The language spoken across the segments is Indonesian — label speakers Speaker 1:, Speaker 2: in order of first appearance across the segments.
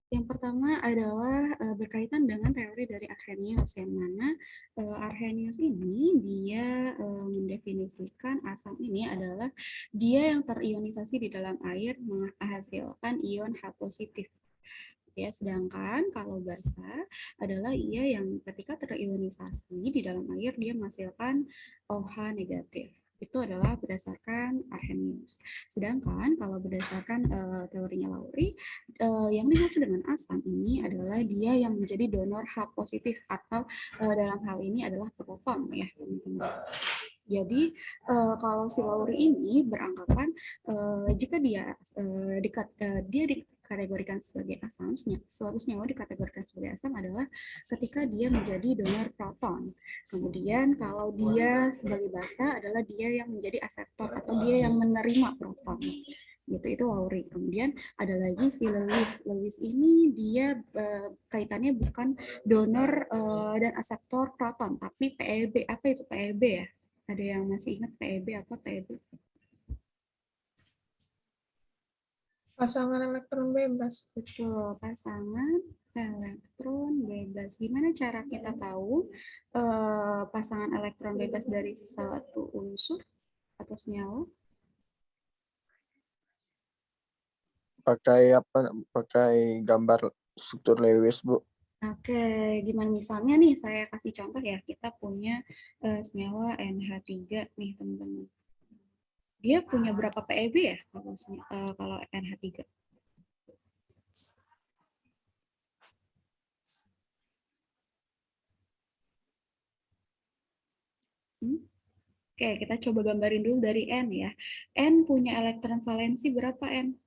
Speaker 1: Yang pertama adalah berkaitan dengan teori dari Arrhenius, yang mana Arrhenius ini dia mendefinisikan asam ini adalah dia yang terionisasi di dalam air menghasilkan ion H positif. Ya, sedangkan kalau basa adalah ia yang ketika terionisasi di dalam air dia menghasilkan OH negatif. Itu adalah berdasarkan Arrhenius. Sedangkan kalau berdasarkan teorinya Lowry, yang dimaksud dengan asam ini adalah dia yang menjadi donor H positif atau dalam hal ini adalah proton ya teman-teman. Jadi kalau si Lowry ini beranggapan jika dia dikategorikan sebagai asam, suatu senyawa dikategorikan sebagai asam adalah ketika dia menjadi donor proton. Kemudian kalau dia sebagai basa adalah dia yang menjadi aseptor atau dia yang menerima proton. Gitu, itu Lowry. Kemudian ada lagi si Lewis. Lewis ini dia kaitannya bukan donor dan aseptor proton, tapi PEB. Apa itu PEB ya? Ada yang masih ingat PEB apa PEB?
Speaker 2: Pasangan elektron bebas.
Speaker 1: Betul, pasangan elektron bebas. Gimana cara kita tahu pasangan elektron bebas dari satu unsur atau senyawa?
Speaker 3: Pakai apa? Pakai gambar struktur Lewis, Bu.
Speaker 1: Oke, gimana misalnya nih saya kasih contoh ya, kita punya senyawa NH3 nih teman-teman. Dia punya berapa PEB ya kalau NH3? Oke, kita coba gambarin dulu dari N ya. N punya elektron valensi berapa N?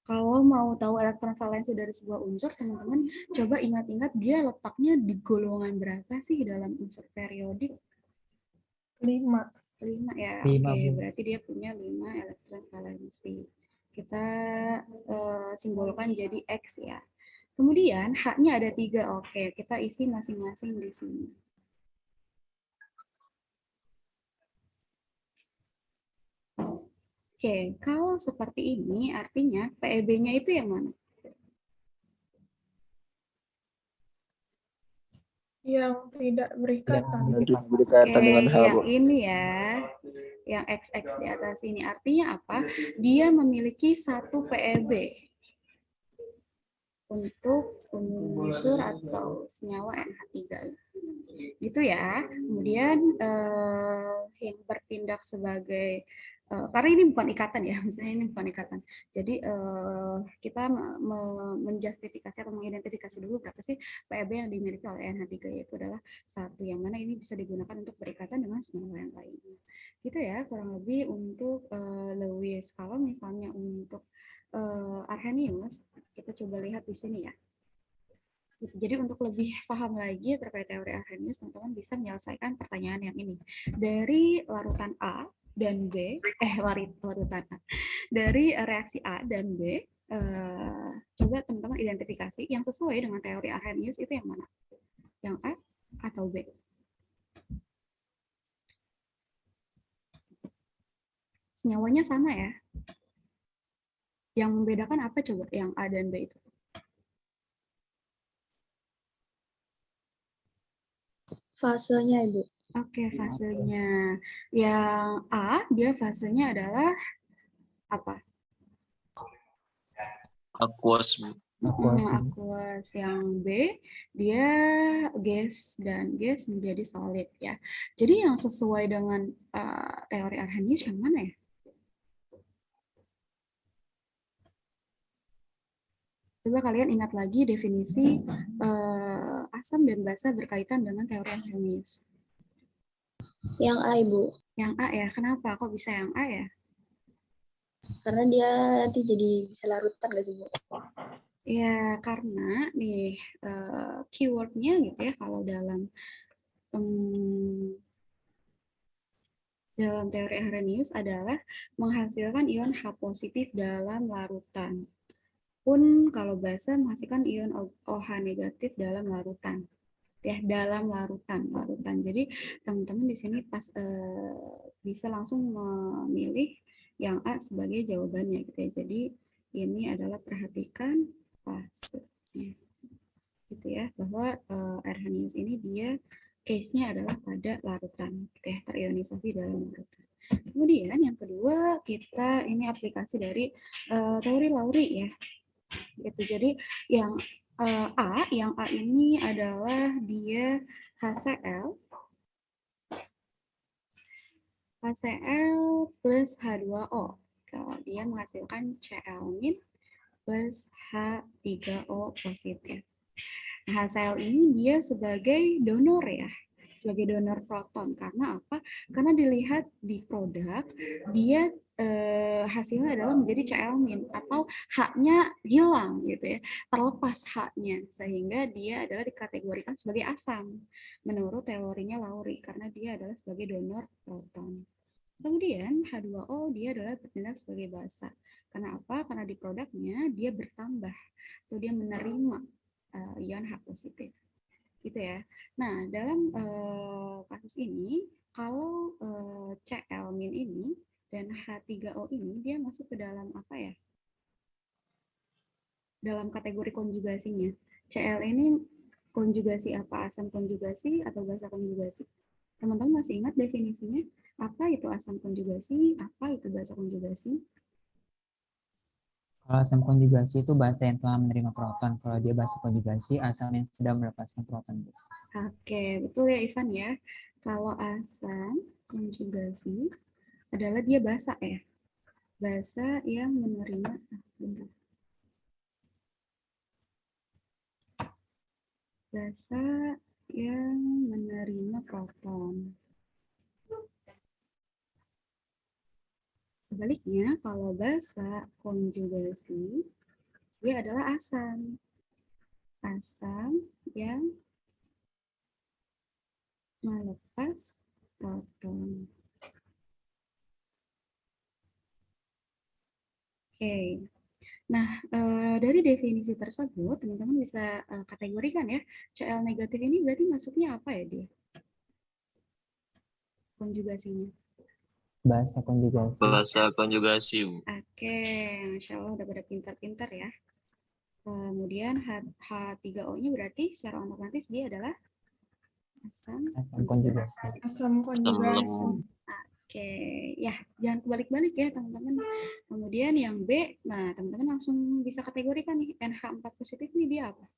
Speaker 1: Kalau mau tahu elektron valensi dari sebuah unsur, teman-teman coba ingat-ingat dia letaknya di golongan berapa sih dalam unsur periodik?
Speaker 2: 5.
Speaker 1: 5 ya.
Speaker 4: 5,
Speaker 1: Oke,
Speaker 4: Bu.
Speaker 1: berarti dia punya 5 elektron valensi. Kita simbolkan jadi X ya. Kemudian H-nya ada 3. Oke, kita isi masing-masing di sini. Oke, kalau seperti ini artinya PEB-nya itu yang mana?
Speaker 2: Yang tidak berikatan.
Speaker 3: Yang berdekatan dengan H, Bu.
Speaker 1: Yang ini ya, yang XX di atas ini. Artinya apa? Dia memiliki satu PEB untuk unsur atau senyawa NH3. Gitu ya. Kemudian yang bertindak sebagai karena ini bukan ikatan ya, misalnya ini bukan ikatan. Jadi kita menjustifikasi atau mengidentifikasi dulu berapa sih PEB yang dimiliki oleh NH3, yaitu adalah satu, yang mana ini bisa digunakan untuk berikatan dengan senyawa yang lainnya. Gitu ya, kurang lebih untuk Lewis. Kalau misalnya untuk Arrhenius, kita coba lihat di sini ya. Jadi untuk lebih paham lagi terkait teori Arrhenius, teman-teman bisa menyelesaikan pertanyaan yang ini. Dari larutan A dan B, larutan A. Dari reaksi A dan B, coba teman-teman identifikasi yang sesuai dengan teori Arrhenius itu yang mana? Yang A atau B? Senyawanya sama ya. Yang membedakan apa coba yang A dan B itu?
Speaker 5: Fasenya, Ibu.
Speaker 1: Oke, fasenya. Yang A, dia fasenya adalah apa?
Speaker 6: Aqueous.
Speaker 1: Aqueous. Yang B, dia gas dan gas menjadi solid ya. Jadi yang sesuai dengan teori Arrhenius yang mana ya? Coba kalian ingat lagi definisi asam dan basa berkaitan dengan teori Arrhenius.
Speaker 5: Yang A, Ibu.
Speaker 1: Yang A ya, kenapa? Kok bisa yang A ya?
Speaker 5: Karena dia nanti jadi bisa larutan nggak sih, Bu?
Speaker 1: Ya, karena nih keywordnya gitu ya, kalau dalam teori Arrhenius adalah menghasilkan ion H positif dalam larutan. Pun kalau basa menghasilkan ion OH negatif dalam larutan. ya, dalam larutan. Jadi teman-teman di sini pas bisa langsung memilih yang A sebagai jawabannya gitu ya. Jadi ini adalah perhatikan fasenya gitu ya, bahwa Arrhenius ini dia case-nya adalah pada larutan gitu ya, terionisasi dalam larutan. Kemudian yang kedua kita ini aplikasi dari teori Lowry ya. Gitu. Jadi yang yang A ini adalah dia HCl plus H2O. Kalau dia menghasilkan Cl- plus H3O positif. Nah, HCl ini dia sebagai donor ya, sebagai donor proton. Karena apa? Karena dilihat di produk, dia hasilnya adalah menjadi Cl- atau H-nya hilang gitu ya, terlepas H-nya, sehingga dia adalah dikategorikan sebagai asam menurut teorinya Lowry karena dia adalah sebagai donor proton. Kemudian H2O dia adalah bertindak sebagai basa. Karena apa? Karena di produknya dia bertambah atau dia menerima ion H positif. Gitu ya. Nah, dalam kasus ini kalau Cl- ini dan H3O ini dia masuk ke dalam apa ya? Dalam kategori konjugasinya. Cl ini konjugasi apa? Asam konjugasi atau basa konjugasi? Teman-teman masih ingat definisinya? Apa itu asam konjugasi? Apa itu basa konjugasi?
Speaker 4: Kalau asam konjugasi itu basa yang telah menerima proton. Kalau dia basa konjugasi, asam yang sudah melepaskan proton.
Speaker 1: Oke, betul ya Ivan ya. Kalau asam konjugasi adalah dia basa ya. Basa yang menerima basa yang menerima proton. Sebaliknya, kalau basa konjugasi, dia adalah asam. Asam yang melepas proton. Oke. Nah, dari definisi tersebut, teman-teman bisa kategorikan ya, Cl negatif ini berarti masuknya apa ya dia? Konjugasinya.
Speaker 4: Basa konjugasi.
Speaker 6: Bahasa konjugasi.
Speaker 1: Oke, Masya Allah udah pada pintar-pintar ya. Kemudian H3O-nya berarti secara otomatis dia adalah asam
Speaker 4: konjugasi.
Speaker 2: Asam konjugasi.
Speaker 1: Oke, ya jangan kebalik-balik ya teman-teman. Kemudian yang B, nah teman-teman langsung bisa kategorikan nih, NH4 positif ini dia apa?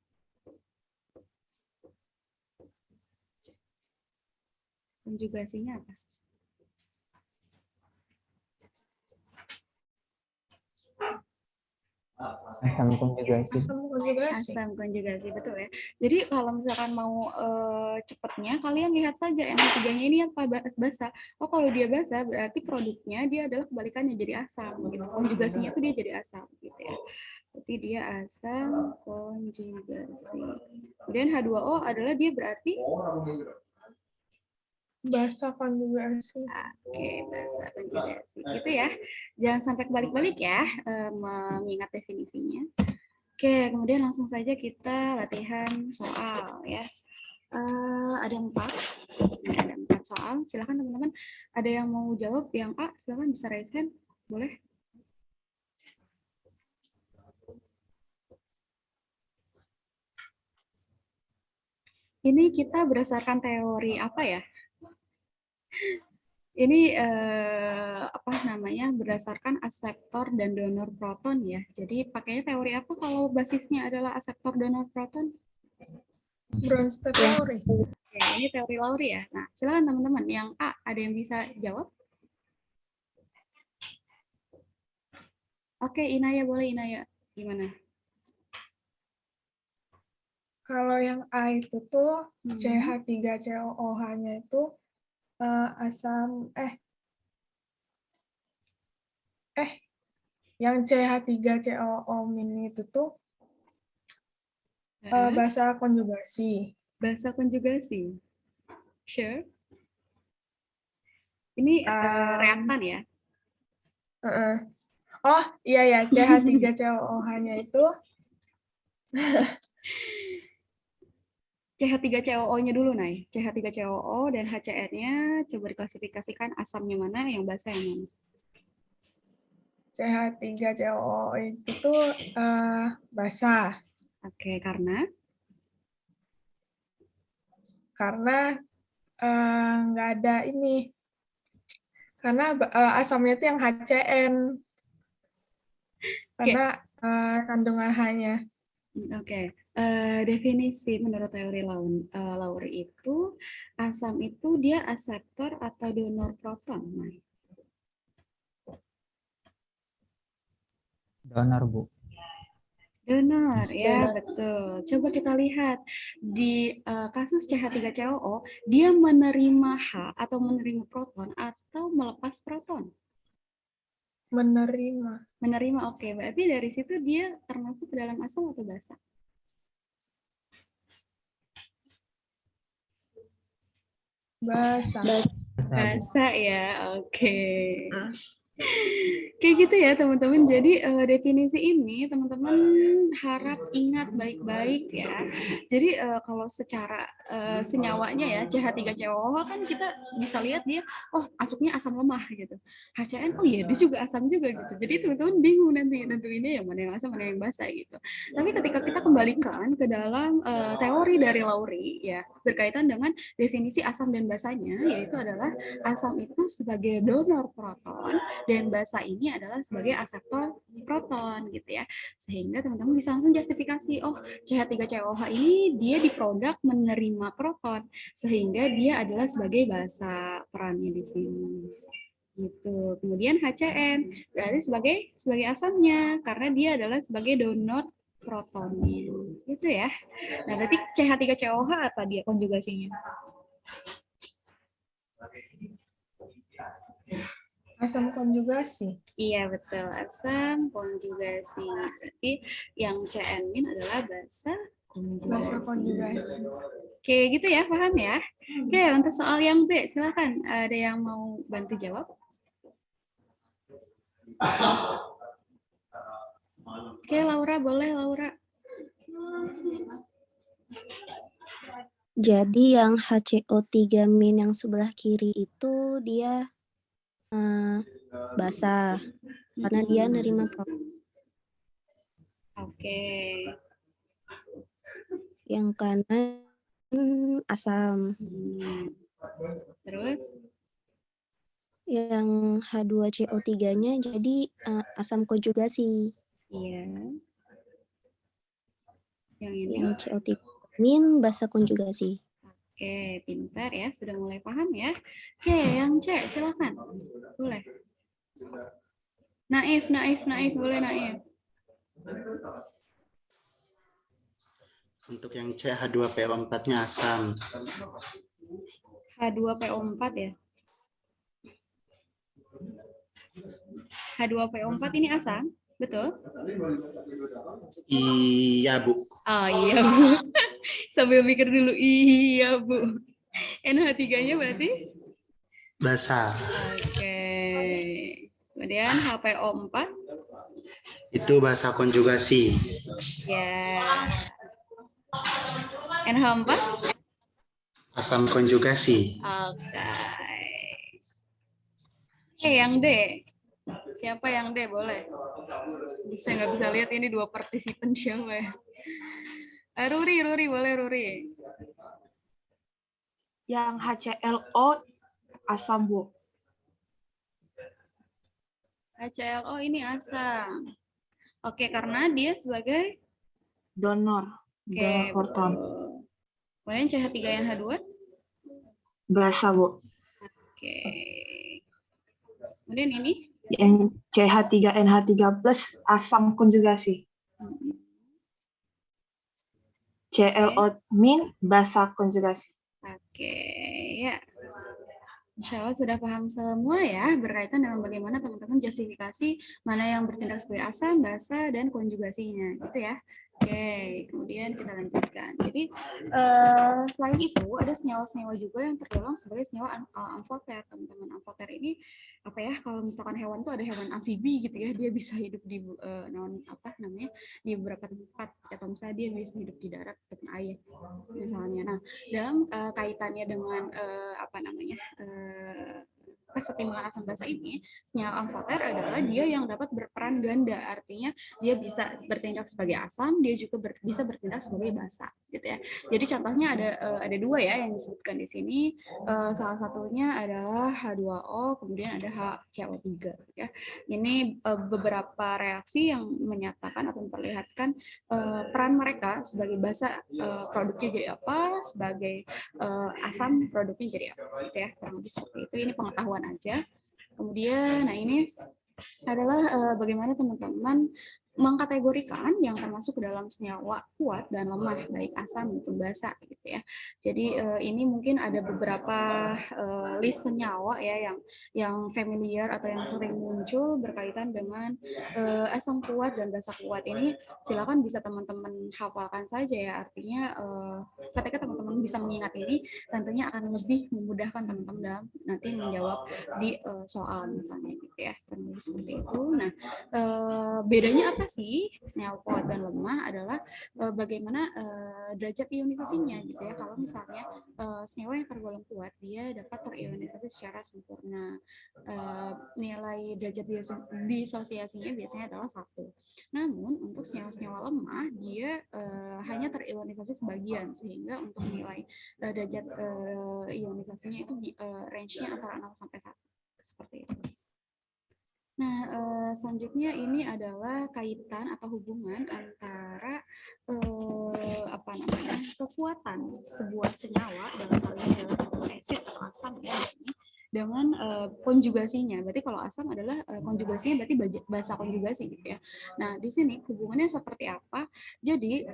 Speaker 1: Konjugasinya apa?
Speaker 4: Asam konjugasi.
Speaker 2: Asam konjugasi.
Speaker 1: Asam konjugasi, betul ya. Jadi kalau misalkan mau cepatnya, kalian lihat saja NH3-nya ini apa basa. Oh, kalau dia basa berarti produknya dia adalah kebalikannya jadi asam gitu. Konjugasinya tuh dia jadi asam gitu ya. Berarti dia asam konjugasi. Kemudian H2O adalah dia berarti
Speaker 2: Basa konjugasi.
Speaker 1: oke, basa konjugasi. Gitu ya. Jangan sampai kebalik-balik ya mengingat definisinya. Oke, kemudian langsung saja kita latihan soal ya. Ada 4 soal. Silakan teman-teman. Ada yang mau jawab yang A? Silakan bisa raise hand. Boleh? Ini kita berdasarkan teori apa ya? Ini apa namanya? Berdasarkan aseptor dan donor proton ya. Jadi pakainya teori apa kalau basisnya adalah aseptor donor proton?
Speaker 2: Bronsted Lowry.
Speaker 1: Oke, ini teori Lowry ya. Nah, silakan teman-teman yang A ada yang bisa jawab? Oke, Inaya boleh Inaya. Gimana?
Speaker 2: Kalau yang A itu tuh CH3COOH-nya itu asam yang CH3COO- itu tuh basa konjugasi.
Speaker 1: Basa konjugasi. Sure. Ini reaktan ya?
Speaker 2: Oh, iya ya, CH3COOH-nya itu
Speaker 1: CH3COO-nya dulu, Nay. CH3COO dan HCl-nya coba diklasifikasikan asamnya mana, yang basa yang mana.
Speaker 2: CH3COO itu tuh basa
Speaker 1: Oke, karena
Speaker 2: nggak ada ini. Karena asamnya itu yang HCN. Karena kandungan H-nya.
Speaker 1: Oke. Definisi menurut teori Lowry itu asam itu dia aseptor atau donor proton, Nay.
Speaker 4: Donor, Bu.
Speaker 1: Donor, ya betul. Coba kita lihat di kasus CH3COO, dia menerima H atau menerima proton atau melepas proton.
Speaker 2: Menerima.
Speaker 1: Menerima, oke. Berarti dari situ dia termasuk ke dalam asam atau basa?
Speaker 2: Basa.
Speaker 1: Basa ya, oke. Kayak gitu ya teman-teman. Jadi definisi ini teman-teman harap ingat baik-baik ya. Jadi kalau secara senyawanya ya CH3COO kan kita bisa lihat dia masuknya asam lemah gitu. HCN iya dia juga asam juga gitu. Jadi teman-teman bingung nanti nentuinnya yang mana yang asam mana yang basa gitu. Tapi ketika kita kembalikan ke dalam teori dari Lowry ya berkaitan dengan definisi asam dan basanya, yaitu adalah asam itu sebagai donor proton dan basa ini adalah sebagai aseptor proton gitu ya. Sehingga teman-teman bisa langsung justifikasi, CH3COH ini dia di produk menerima proton sehingga dia adalah sebagai basa perannya di sini. Gitu. Kemudian HCN berarti sebagai asamnya karena dia adalah sebagai donor protonnya. Gitu ya. Nah, berarti CH3COH apa dia konjugasinya?
Speaker 2: Asam konjugasi.
Speaker 1: Iya betul, asam konjugasi. Berarti yang CN- adalah basa
Speaker 2: Basa
Speaker 1: konjugasi.
Speaker 2: konjugasi.
Speaker 1: Oke, gitu ya, paham ya? Oke, untuk soal yang B, silakan. Ada yang mau bantu jawab? Oke, Laura, boleh Laura.
Speaker 5: Jadi yang HCO3- yang sebelah kiri itu dia basa karena dia nerima proton.
Speaker 1: Oke.
Speaker 5: Yang kanan asam.
Speaker 1: Terus?
Speaker 5: Yang H2CO3-nya jadi asam konjugasi.
Speaker 1: Iya. Yang ini?
Speaker 5: Yang CO3- basa konjugasi.
Speaker 1: Oke, pintar ya, sudah mulai paham ya. Oke, yang C, silakan. Boleh. Naif, boleh Naif.
Speaker 6: Untuk yang C, H2PO4-nya asam.
Speaker 1: H2PO4 ya? H2PO4 ini asam, betul?
Speaker 6: Iya, Bu.
Speaker 1: Oh iya, Bu. Sambil mikir dulu, iya, Bu. NH3-nya berarti?
Speaker 6: Basa.
Speaker 1: Oke. Kemudian HPO4?
Speaker 6: Itu basa konjugasi.
Speaker 1: Ya. NH4?
Speaker 6: Asam konjugasi.
Speaker 1: Oke. Oke, yang D. Siapa yang D? Boleh. Saya nggak bisa lihat ini dua partisipan siapa ya. Ruri, boleh Ruri.
Speaker 7: Yang HClO asam, Bu.
Speaker 1: HClO ini asam. Oke, karena dia sebagai
Speaker 7: Donor. Donor proton.
Speaker 1: Kemudian CH3NH2?
Speaker 7: Basa, Bu.
Speaker 1: Oke. Kemudian ini?
Speaker 7: Yang CH3NH3+ asam konjugasi. ClO- basa konjugasi.
Speaker 1: Oke, ya. Insya Allah sudah paham semua ya berkaitan dengan bagaimana teman-teman justifikasi mana yang bertindak sebagai asam, basa, dan konjugasinya, gitu ya. Oke, kemudian kita lanjutkan. Jadi selain itu ada senyawa-senyawa juga yang tergolong sebagai senyawa amfoter, teman-teman. Amfoter ini apa ya, kalau misalkan hewan tuh ada hewan amfibi gitu ya, dia bisa hidup di di beberapa tempat, atau misalnya dia bisa hidup di darat ataupun air misalnya. Nah, dalam kaitannya dengan kesetimbangan asam basa ini, senyawa amfoter adalah dia yang dapat berperan ganda, artinya dia bisa bertindak sebagai asam, dia juga bisa bertindak sebagai basa, gitu ya. Jadi contohnya ada dua ya yang disebutkan di sini. Salah satunya adalah H2O, kemudian ada HCO3, ya. Ini beberapa reaksi yang menyatakan atau memperlihatkan peran mereka sebagai basa, produknya jadi apa, sebagai asam produknya jadi apa, gitu ya. Kurang lebih seperti itu. Ini pengetahuan aja. Kemudian, nah ini adalah bagaimana teman-teman mengkategorikan yang termasuk ke dalam senyawa kuat dan lemah, baik asam maupun basa, gitu ya. Jadi ini mungkin ada beberapa list senyawa ya yang familiar atau yang sering muncul berkaitan dengan asam kuat dan basa kuat. Ini silakan bisa teman-teman hafalkan saja ya. Artinya ketika teman-teman bisa mengingat ini, tentunya akan lebih memudahkan teman-teman dalam nanti menjawab di soal misalnya, gitu ya. Kurang lebih seperti itu. Nah, bedanya apa sih senyawa kuat dan lemah adalah bagaimana derajat ionisasinya, gitu ya. Kalau misalnya senyawa yang tergolong kuat, dia dapat terionisasi secara sempurna. Nilai derajat disosiasinya biasanya adalah 1. Namun untuk senyawa-senyawa lemah, dia hanya terionisasi sebagian, sehingga untuk nilai derajat ionisasinya itu range-nya antara 0 sampai 1. Seperti itu. Nah, selanjutnya ini adalah kaitan atau hubungan antara kekuatan sebuah senyawa, dalam hal ini adalah asid atau asam ya, dengan konjugasinya. Berarti kalau asam adalah konjugasinya berarti basa konjugasi, gitu ya. Nah, di sini hubungannya seperti apa? Jadi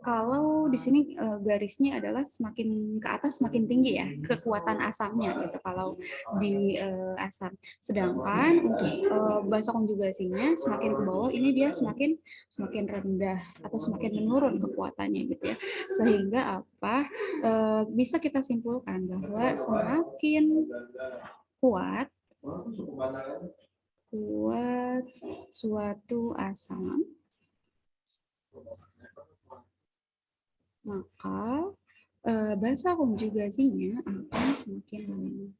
Speaker 1: kalau di sini garisnya adalah semakin ke atas semakin tinggi ya kekuatan asamnya, gitu kalau di asam. Sedangkan untuk basa konjugasinya semakin ke bawah ini dia semakin rendah atau semakin menurun kekuatannya, gitu ya. Sehingga apa? Bisa kita simpulkan bahwa semakin kuat suatu asam, maka basa konjugasinya akan semakin lemah.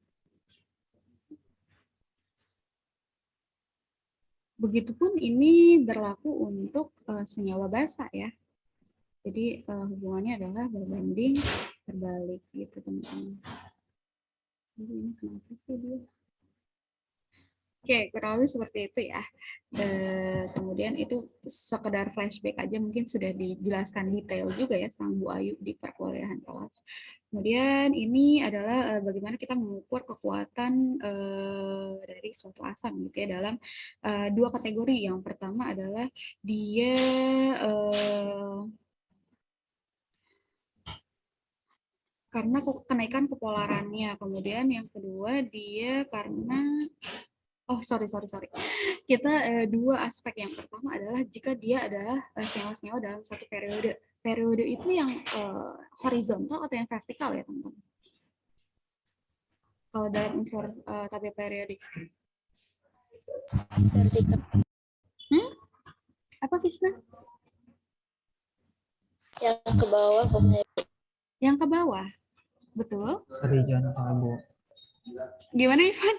Speaker 1: Begitupun ini berlaku untuk senyawa basa ya. Jadi hubungannya adalah berbanding terbalik, gitu teman-teman. Jadi ini kenapa sih dia? Oke, kurang lebih seperti itu ya. Kemudian itu sekedar flashback aja, mungkin sudah dijelaskan detail juga ya sama Bu Ayu di perkuliahan kelas. Kemudian ini adalah bagaimana kita mengukur kekuatan dari suatu asam, gitu ya, dalam dua kategori. Yang pertama adalah dia karena kenaikan kepolarannya, kemudian yang kedua dia karena sorry. Kita dua aspek. Yang pertama adalah jika dia adalah senyawa-senyawa dalam satu periode. Periode itu yang horizontal atau yang vertikal ya, teman-teman? Kalau dalam unsur tabel periodik.
Speaker 5: Vertikal.
Speaker 1: Apa, Visna?
Speaker 5: Yang ke bawah.
Speaker 1: Yang ke bawah. Betul.
Speaker 4: Horizontal, Bu.
Speaker 1: Gimana, Ivan?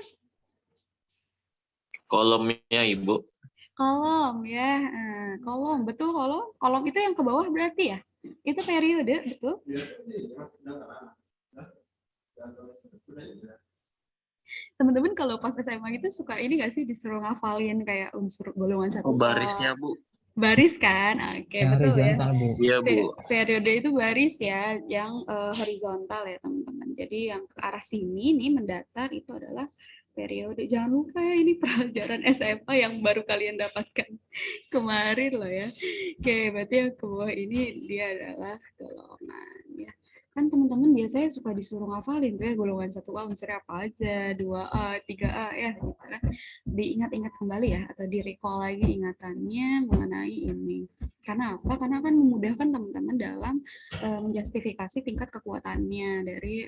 Speaker 8: Kolomnya, Ibu.
Speaker 1: Kolom ya, kolom, betul kolom. Kolom itu yang ke bawah berarti ya? Itu periode, betul? Teman-teman kalau pas SMA itu suka ini nggak sih disuruh ngafalin kayak unsur golongan satu?
Speaker 8: Oh, barisnya, Bu.
Speaker 1: Baris kan? Oke,
Speaker 4: Yang
Speaker 1: betul ya.
Speaker 4: horizontal, Bu.
Speaker 8: Iya, Bu.
Speaker 1: Periode itu baris ya, yang horizontal ya teman-teman. Jadi yang ke arah sini nih mendatar itu adalah periode. Jangan lupa ya, ini pelajaran SMA yang baru kalian dapatkan kemarin loh ya. Oke, berarti yang ke bawah ini dia adalah golongan ya. Kan teman-teman biasanya suka disuruh ngafalin tuh ya golongan 1A unsurnya apa aja, 2A, 3A ya gitu kan. Diingat-ingat kembali ya atau di-recall lagi ingatannya mengenai ini. Karena apa? Karena akan memudahkan teman-teman dalam menjustifikasi tingkat kekuatannya dari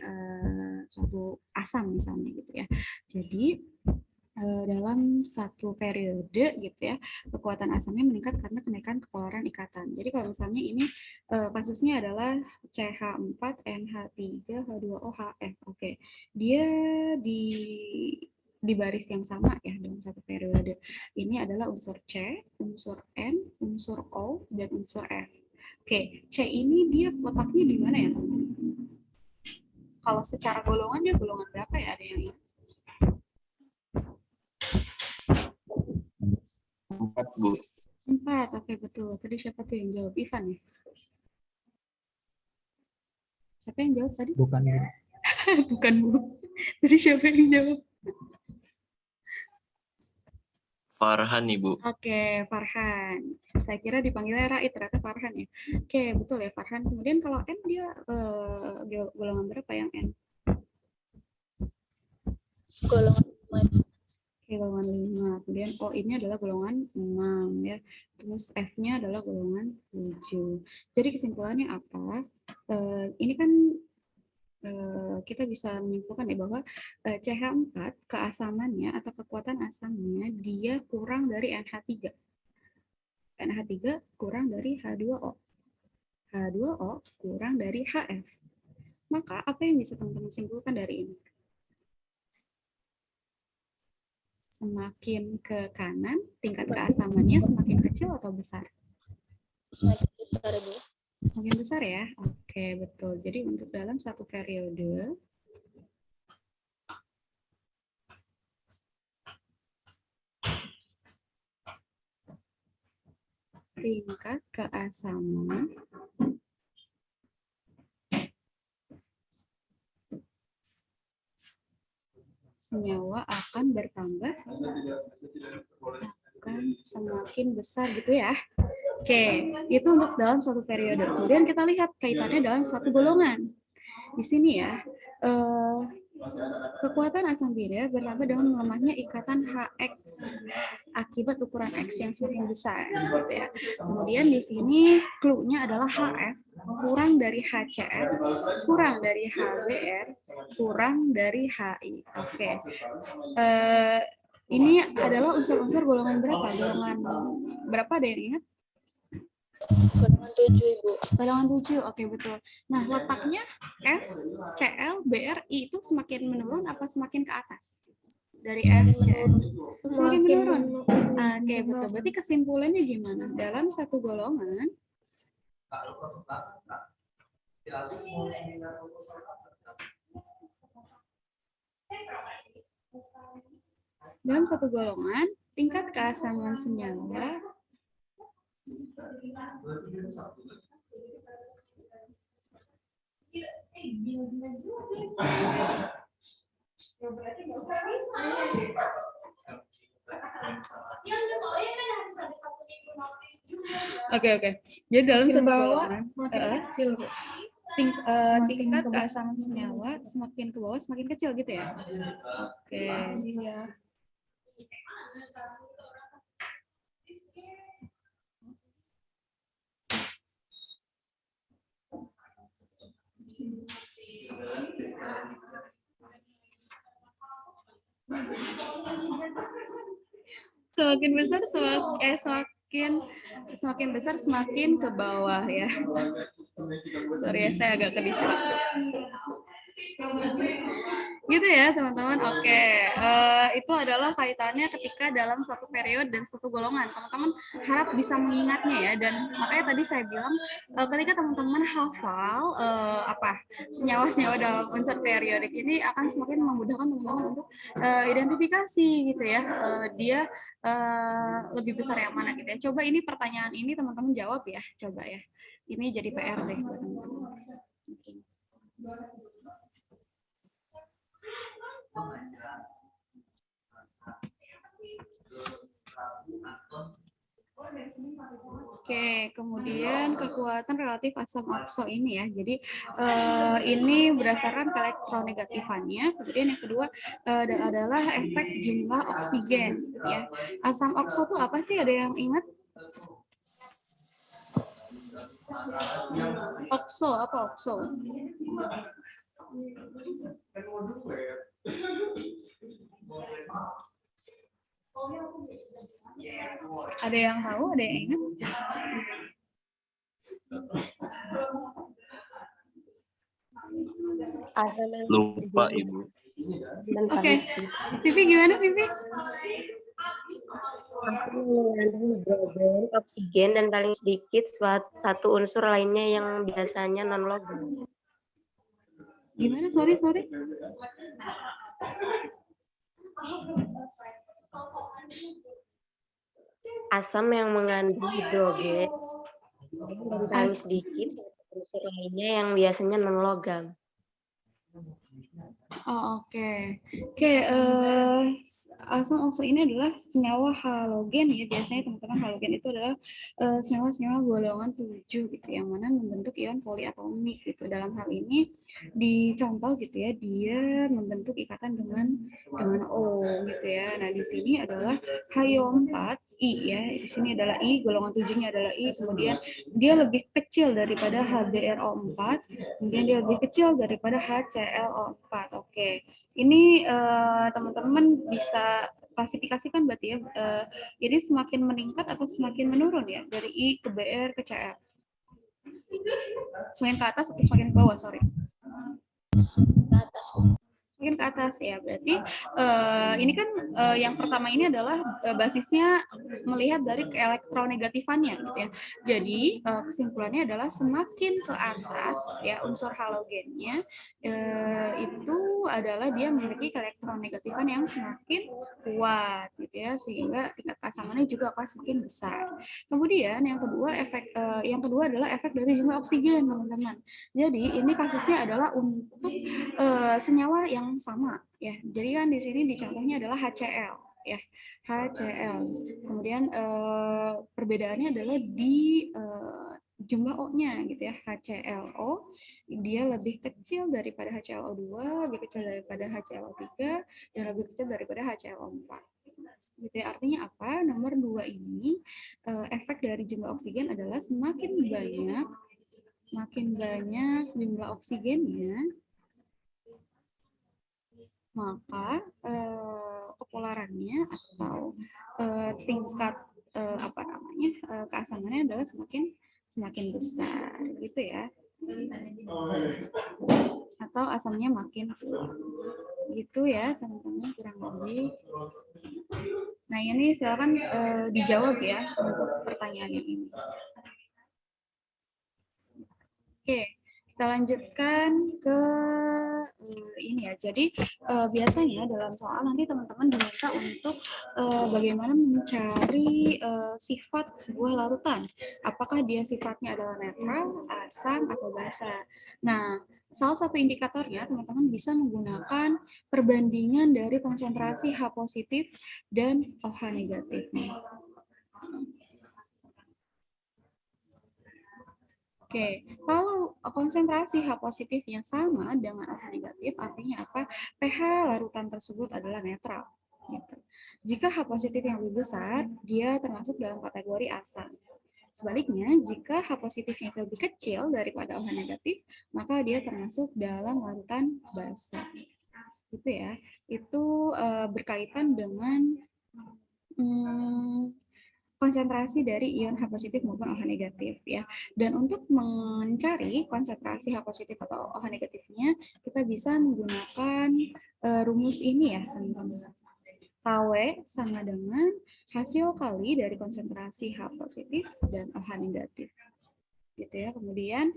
Speaker 1: suatu asam misalnya gitu ya. Jadi dalam satu periode gitu ya, kekuatan asamnya meningkat karena kenaikan kepolaran ikatan. Jadi kalau misalnya ini kasusnya adalah CH4NH3 H2O HF. Oke. Dia di baris yang sama ya dalam satu periode. Ini adalah unsur C, unsur N, unsur O, dan unsur F. Oke, C ini dia letaknya di mana ya, teman-teman? Kalau secara golongan dia golongan berapa ya? Ada yang ingat?
Speaker 8: 4, Bu.
Speaker 1: 4, oke betul. Tadi siapa tuh yang jawab? Ivan ya? Siapa yang jawab tadi?
Speaker 4: Bukan, Bu.
Speaker 1: Bukan Bu. Tadi siapa yang jawab?
Speaker 8: Farhan, Ibu.
Speaker 1: Oke, Farhan. Saya kira dipanggilnya Rait, ternyata Farhan ya. Oke, betul ya Farhan. Kemudian kalau N dia golongan berapa yang N?
Speaker 5: Golongan
Speaker 1: Oke, golongan 5. Kemudian O ini adalah golongan 6 ya. Terus F-nya adalah golongan 7. Jadi kesimpulannya apa? Ini kan kita bisa menyimpulkan ya bahwa CH4 keasamannya atau kekuatan asamnya dia kurang dari NH3. NH3 kurang dari H2O. H2O kurang dari HF. Maka apa yang bisa teman-teman simpulkan dari ini? Semakin ke kanan, tingkat keasamannya semakin kecil atau besar?
Speaker 5: semakin besar, Bu.
Speaker 1: Semakin besar ya? Oke, betul. Jadi untuk dalam satu periode, tingkat keasaman senyawa akan bertambah, akan semakin besar gitu ya. Oke, itu untuk dalam suatu periode. Kemudian kita lihat kaitannya dalam satu golongan. Di sini ya, kekuatan asam bida bertambah dengan melemahnya ikatan HX akibat ukuran X yang semakin besar. Gitu ya. Kemudian di sini clue-nya adalah HF kurang dari HCl, kurang dari HBr, kurang dari HI. Oke. Ini adalah unsur-unsur golongan berapa? Golongan berapa, ada yang ingat?
Speaker 5: Golongan 7, Ibu.
Speaker 1: Golongan 7, oke betul. Nah, letaknya F, Cl, Br, I itu semakin menurun apa semakin ke atas? Dari F, Cl. Semakin menurun. Oke, betul. Berarti kesimpulannya gimana? Dalam satu golongan, tingkat keasaman senyawa Oke. Jadi dalam
Speaker 2: Makin
Speaker 1: satu
Speaker 2: bawah
Speaker 1: golongan,
Speaker 2: semakin kecil, Bu.
Speaker 1: tingkat keasaman senyawa semakin ke bawah semakin kecil gitu ya. Oke.
Speaker 2: Iya.
Speaker 1: Semakin besar semakin besar semakin ke bawah ya. Sorry ya, saya agak kedistrak. Gitu ya teman-teman. Oke, itu adalah kaitannya ketika dalam satu periode dan satu golongan. Teman-teman harap bisa mengingatnya ya. Dan makanya tadi saya bilang ketika teman-teman hafal senyawa-senyawa dalam unsur periodik ini akan semakin memudahkan teman-teman untuk identifikasi gitu ya. Dia lebih besar yang mana gitu ya. Coba ini pertanyaan ini teman-teman jawab ya. Coba ya. Ini jadi PR deh buat teman-teman. Oke. Oke, kemudian kekuatan relatif asam okso ini ya. Jadi ini berdasarkan elektronegatifannya. Kemudian yang kedua adalah efek jumlah oksigen ya. Asam okso itu apa sih? Ada yang ingat? Okso, apa okso? Ada yang tahu? Ada yang ingat?
Speaker 9: Asam yang
Speaker 8: Lupa Ibu.
Speaker 9: dan
Speaker 1: Oke.
Speaker 9: kalistik.
Speaker 1: Vivi gimana Vivi?
Speaker 9: Asam yang mengandung hidrogen, oksigen, dan paling sedikit satu unsur lainnya yang biasanya non-logam.
Speaker 1: Gimana? Sorry.
Speaker 9: Asam yang mengandung hidrogen dan paling sedikit satu unsur lainnya yang biasanya non-logam.
Speaker 1: Oh, oke. Asam okso ini adalah senyawa halogen ya. Biasanya teman-teman halogen itu adalah senyawa-senyawa golongan 7 gitu, yang mana membentuk ion poliatomik gitu. Dalam hal ini dicontoh gitu ya, dia membentuk ikatan dengan O gitu ya. Nah, di sini adalah HiO4 I ya. Di sini adalah I, golongan 7-nya adalah I, kemudian dia lebih kecil daripada HBrO4, kemudian dia lebih kecil daripada HClO4. Oke, ini teman-teman bisa klasifikasikan berarti ya, jadi semakin meningkat atau semakin menurun ya, dari I ke Br ke Cl. Semakin ke atas atau semakin ke bawah, sorry. Semakin ke atas ya, berarti ini kan yang pertama ini adalah basisnya melihat dari elektronegatifannya gitu ya. Jadi kesimpulannya adalah semakin ke atas ya unsur halogennya itu adalah dia memiliki elektronegatifan yang semakin kuat gitu ya, sehingga tingkat keasamannya juga akan semakin besar. Kemudian yang kedua adalah efek dari jumlah oksigen, teman-teman. Jadi ini kasusnya adalah untuk senyawa yang sama ya. Jadi kan di sini di contohnya adalah HCl ya. HCl. Kemudian perbedaannya adalah di jumlah O-nya gitu ya. HClO dia lebih kecil daripada HClO2, lebih kecil daripada HClO3, dan lebih kecil daripada HClO4. Gitu ya. Artinya apa? Nomor 2 ini efek dari jumlah oksigen adalah semakin banyak jumlah oksigennya, maka kepolarannya atau tingkat keasamannya adalah semakin besar gitu ya, atau asamnya makin kuat gitu ya teman-teman, kurang lebih. Nah ini silakan dijawab ya untuk pertanyaan yang ini. Oke, kita lanjutkan ke ini ya. Jadi biasanya dalam soal nanti teman-teman diminta untuk bagaimana mencari sifat sebuah larutan. Apakah dia sifatnya adalah netral, asam, atau basa. Nah, salah satu indikatornya teman-teman bisa menggunakan perbandingan dari konsentrasi H positif dan OH negatif. Oke, kalau konsentrasi H positifnya sama dengan OH negatif, artinya apa? pH larutan tersebut adalah netral. Gitu. Jika H positif yang lebih besar, dia termasuk dalam kategori asam. Sebaliknya, jika H positifnya lebih kecil daripada OH negatif, maka dia termasuk dalam larutan basa. Gitu ya. Itu berkaitan dengan konsentrasi dari ion H positif maupun OH negatif ya. Dan untuk mencari konsentrasi H positif atau OH negatifnya, kita bisa menggunakan rumus ini ya, teman-teman. KW sama dengan hasil kali dari konsentrasi H positif dan OH negatif. Gitu ya. Kemudian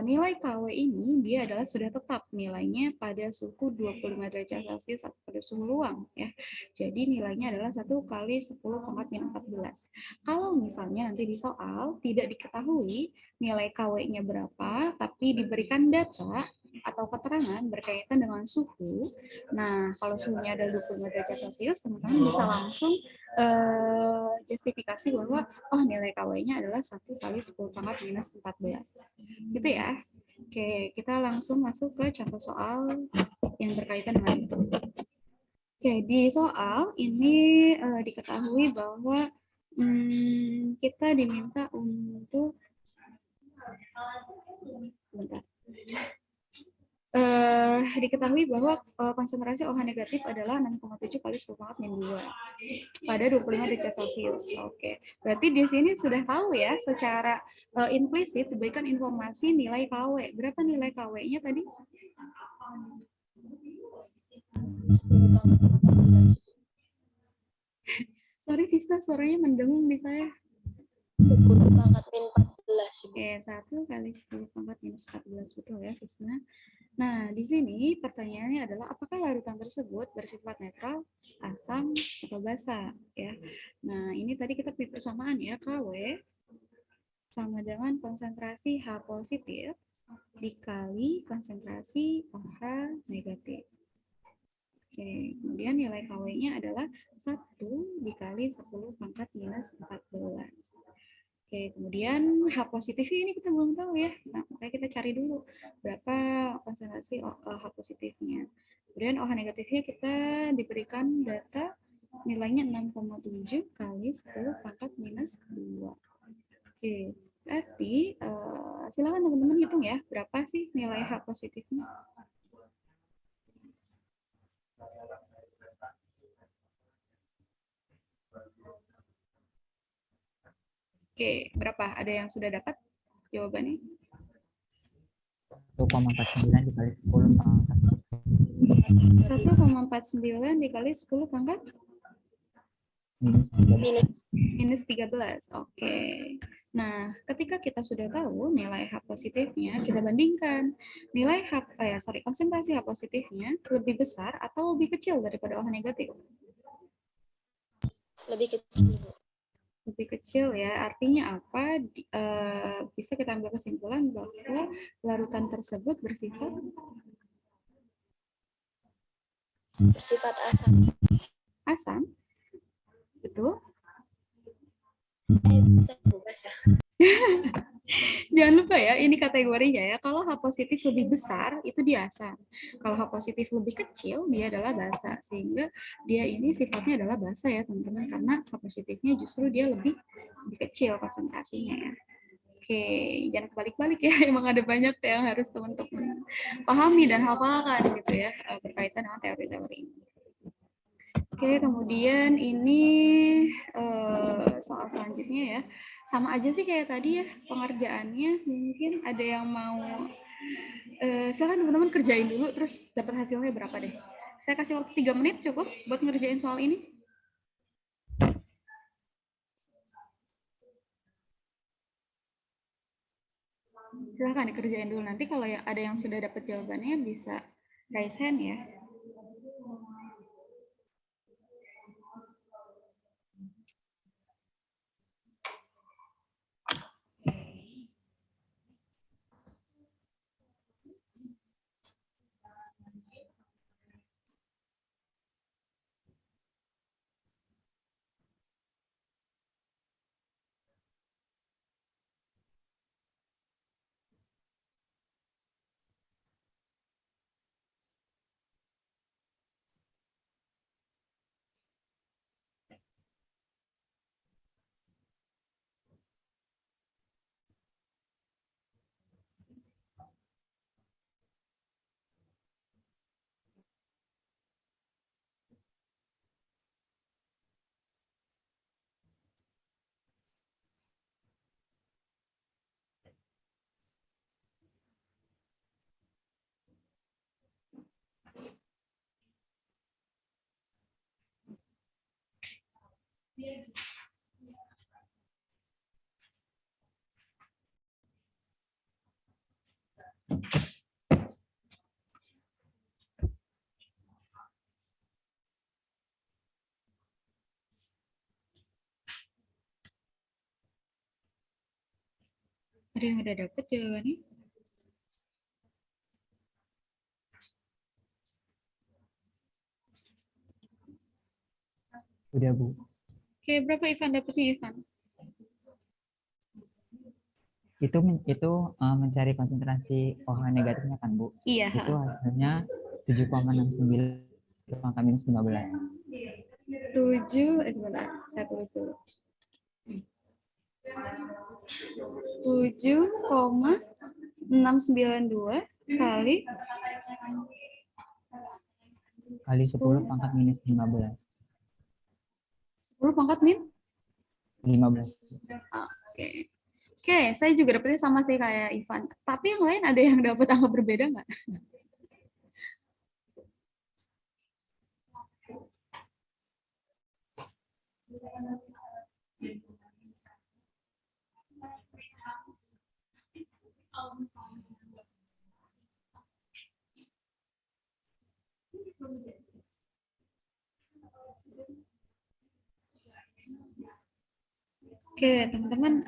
Speaker 1: nilai KW ini dia adalah sudah tetap nilainya pada suhu 25 derajat Celcius atau pada suhu ruang ya. Jadi nilainya adalah 1 kali 10 pangkat minus 14. Kalau misalnya nanti di soal tidak diketahui nilai KW-nya berapa, tapi diberikan data atau keterangan berkaitan dengan suhu. Nah, kalau suhunya ada 25 derajat Celcius, teman-teman bisa langsung justifikasi bahwa oh nilai KW-nya adalah 1 kali 10 pangkat minus 14. Gitu ya. Oke, kita langsung masuk ke contoh soal yang berkaitan dengan itu. Oke, di soal ini diketahui bahwa kita diminta untuk sebentar. Diketahui bahwa konsentrasi OH negatif adalah 6,7 kali 10 pangkat min 2 pada 25 derajat Celcius. Oke, berarti di sini sudah tahu ya secara implisit diberikan informasi nilai KW. Berapa nilai KW-nya tadi? Sorry Vista, suaranya mendengung di saya.
Speaker 9: 10 pangkat min 14.
Speaker 1: Oke, 1 kali 10 pangkat minus 14, betul ya Vista. Nah, di sini pertanyaannya adalah apakah larutan tersebut bersifat netral, asam, atau basa? Ya. Nah, ini tadi kita beri persamaan ya, KW sama dengan konsentrasi H positif dikali konsentrasi OH negatif. Oke, kemudian nilai KW-nya adalah 1 dikali 10 pangkat minus 14. Oke, kemudian H positifnya ini kita belum tahu ya. Nah, makanya kita cari dulu berapa konsentrasi H positifnya. Kemudian OH negatifnya kita diberikan data nilainya 6,7 kali 10 pangkat minus 2. Oke, berarti silakan teman-teman hitung ya, berapa sih nilai H positifnya? Oke, berapa? Ada yang sudah dapat jawabannya?
Speaker 4: 1,49 dikali 10 pangkat
Speaker 1: 1,49 dikali 10 pangkat
Speaker 4: minus 3.
Speaker 1: minus 13. Oke. Nah, ketika kita sudah tahu nilai H positifnya, kita bandingkan nilai konsentrasi H positifnya lebih besar atau lebih kecil daripada OH negatif?
Speaker 9: Lebih kecil, Bu.
Speaker 1: Lebih kecil ya, artinya apa? Bisa kita ambil kesimpulan bahwa larutan tersebut bersifat
Speaker 9: Bersifat asam.
Speaker 1: asam, betul?
Speaker 9: Basa.
Speaker 1: Jangan lupa ya, ini kategorinya ya. Kalau H positif lebih besar, itu dia asam. Kalau H positif lebih kecil, dia adalah basa. Sehingga dia ini sifatnya adalah basa ya, teman-teman. Karena H positifnya justru dia lebih kecil konsentrasinya ya. Oke, jangan kebalik-balik ya. Emang ada banyak yang harus teman-teman pahami dan hafalkan gitu ya, berkaitan dengan teori-teori ini. Oke, kemudian ini soal selanjutnya ya. Sama aja sih kayak tadi ya pengerjaannya. Mungkin ada yang mau silakan teman-teman kerjain dulu terus dapat hasilnya berapa deh. Saya kasih waktu 3 menit cukup buat ngerjain soal ini. Silahkan dikerjain dulu. Nanti kalau ada yang sudah dapat jawabannya bisa raise hand ya. Ada yang udah dapet jawabannya?
Speaker 4: Udah, Bu.
Speaker 1: Oke, berapa Ivan dapetnya Ivan?
Speaker 4: Itu mencari konsentrasi OH negatifnya kan, Bu?
Speaker 1: Iya.
Speaker 4: Itu hasilnya 7,69 pangkat minus 15.
Speaker 1: 7, sebentar, saya tulis dulu. 7,692 kali
Speaker 4: Kali 10 pangkat minus 15.
Speaker 1: 10 pangkat min?
Speaker 4: 15.
Speaker 1: Oke. Oke, saya juga dapetnya sama sih kayak Ivan. Tapi yang lain ada yang dapat angka berbeda nggak? Oke, teman-teman,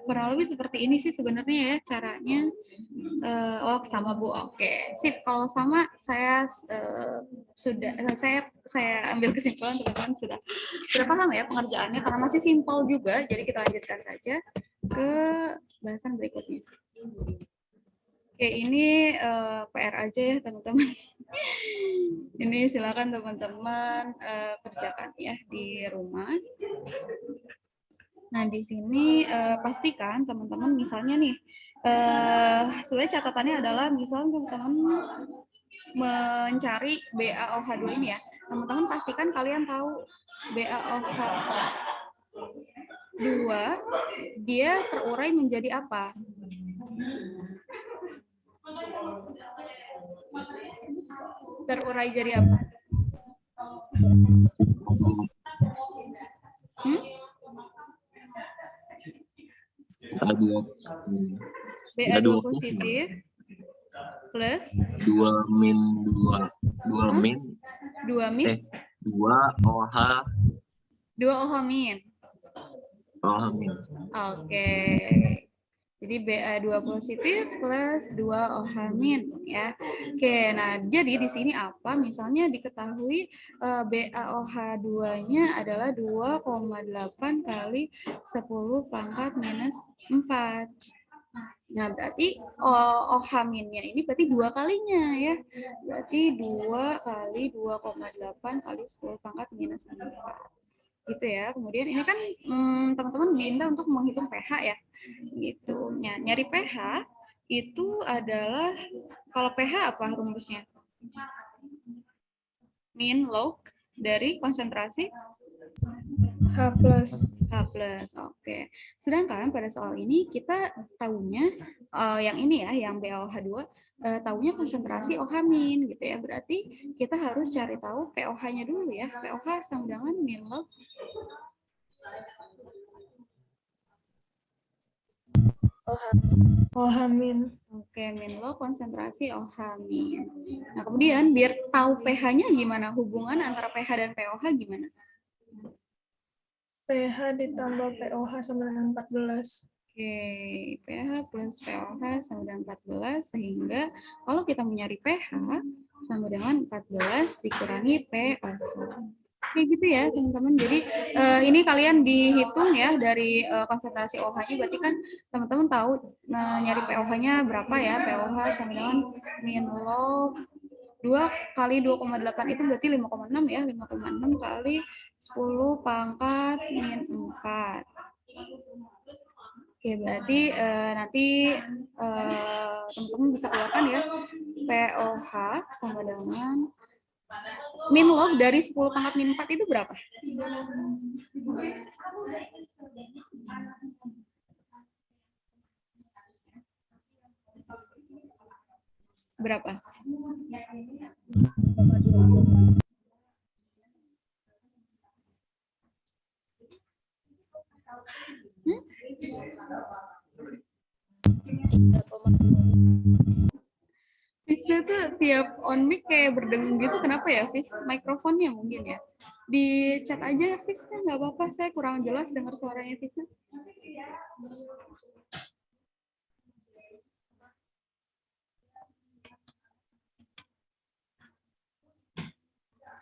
Speaker 1: kurang lebih seperti ini sih sebenarnya ya caranya. Oh, sama Bu. Oke, sip. Kalau sama, saya saya ambil kesimpulan teman-teman sudah paham ya pengerjaannya karena masih simpel juga. Jadi kita lanjutkan saja ke bahasan berikutnya. Oke, ini PR aja ya teman-teman. Ini silakan teman-teman kerjakan ya di rumah. Nah, di sini pastikan teman-teman misalnya nih, sebenarnya catatannya adalah misalnya teman-teman mencari BaOH2 ini ya. Teman-teman pastikan kalian tahu BaOH2 dia terurai menjadi apa? Terurai jadi apa? Ba2 positif plus
Speaker 8: 2 min 2 min
Speaker 1: 2 min
Speaker 8: 2 OH
Speaker 1: 2 OH min.
Speaker 8: min.
Speaker 1: Oke. Jadi Ba2 positif plus 2 OH min ya. Oke, nah jadi di sini apa? Misalnya diketahui BaOH2-nya adalah 2,8 kali 10 pangkat minus 4. Nah, berarti OH minnya ini berarti 2 kalinya ya. Berarti 2 kali 2,8 kali 10 pangkat minus 4. Gitu ya. Kemudian ini kan teman-teman diminta untuk menghitung pH ya. Gitu. Nyari pH itu adalah, kalau pH apa rumusnya? Min log dari konsentrasi
Speaker 2: H plus.
Speaker 1: Oke. Sedangkan pada soal ini kita tahunya yang ini ya, yang BaOH2 tahunya konsentrasi OH min gitu ya. Berarti kita harus cari tahu pOH-nya dulu ya. pOH sama dengan min log
Speaker 2: OH min.
Speaker 1: Oke, min log konsentrasi OH min. Nah, kemudian biar tahu pH-nya gimana, hubungan antara pH dan pOH gimana?
Speaker 2: pH ditambah pOH sama dengan 14.
Speaker 1: Oke, pH plus pOH sama dengan 14, sehingga kalau kita mencari pH sama dengan 14 dikurangi pOH. Kayak gitu ya, teman-teman. Jadi ini kalian dihitung ya dari konsentrasi OH-nya, berarti kan teman-teman tahu nyari pOH-nya berapa ya, pOH sama dengan min log 2 kali 2,8 itu berarti 5,6 ya, 5,6 kali 10 pangkat min 4. Oke, berarti nanti teman-teman bisa keluarkan ya, pOH sama dengan min log dari 10 pangkat min 4 itu berapa? Berapa? Fisnya tuh tiap on mic kayak berdengung gitu, kenapa ya Fis? Mikrofonnya mungkin ya. Di chat aja ya Fisnya, nggak apa-apa, saya kurang jelas dengar suaranya Fisnya.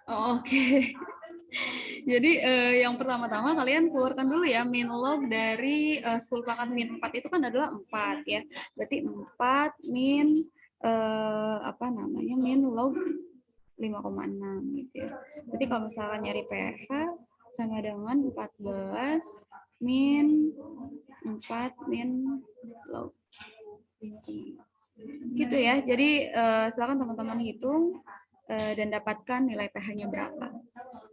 Speaker 1: Oh, oke. Jadi yang pertama-tama kalian keluarkan dulu ya min log dari 10 pangkat min 4 itu kan adalah 4 ya. Berarti 4 min apa namanya min log 5,6 gitu ya. Berarti kalau misalkan nyari PH sama dengan 14 min 4 min log 5,6. Gitu ya. Jadi silakan teman-teman hitung dan dapatkan nilai pH-nya berapa.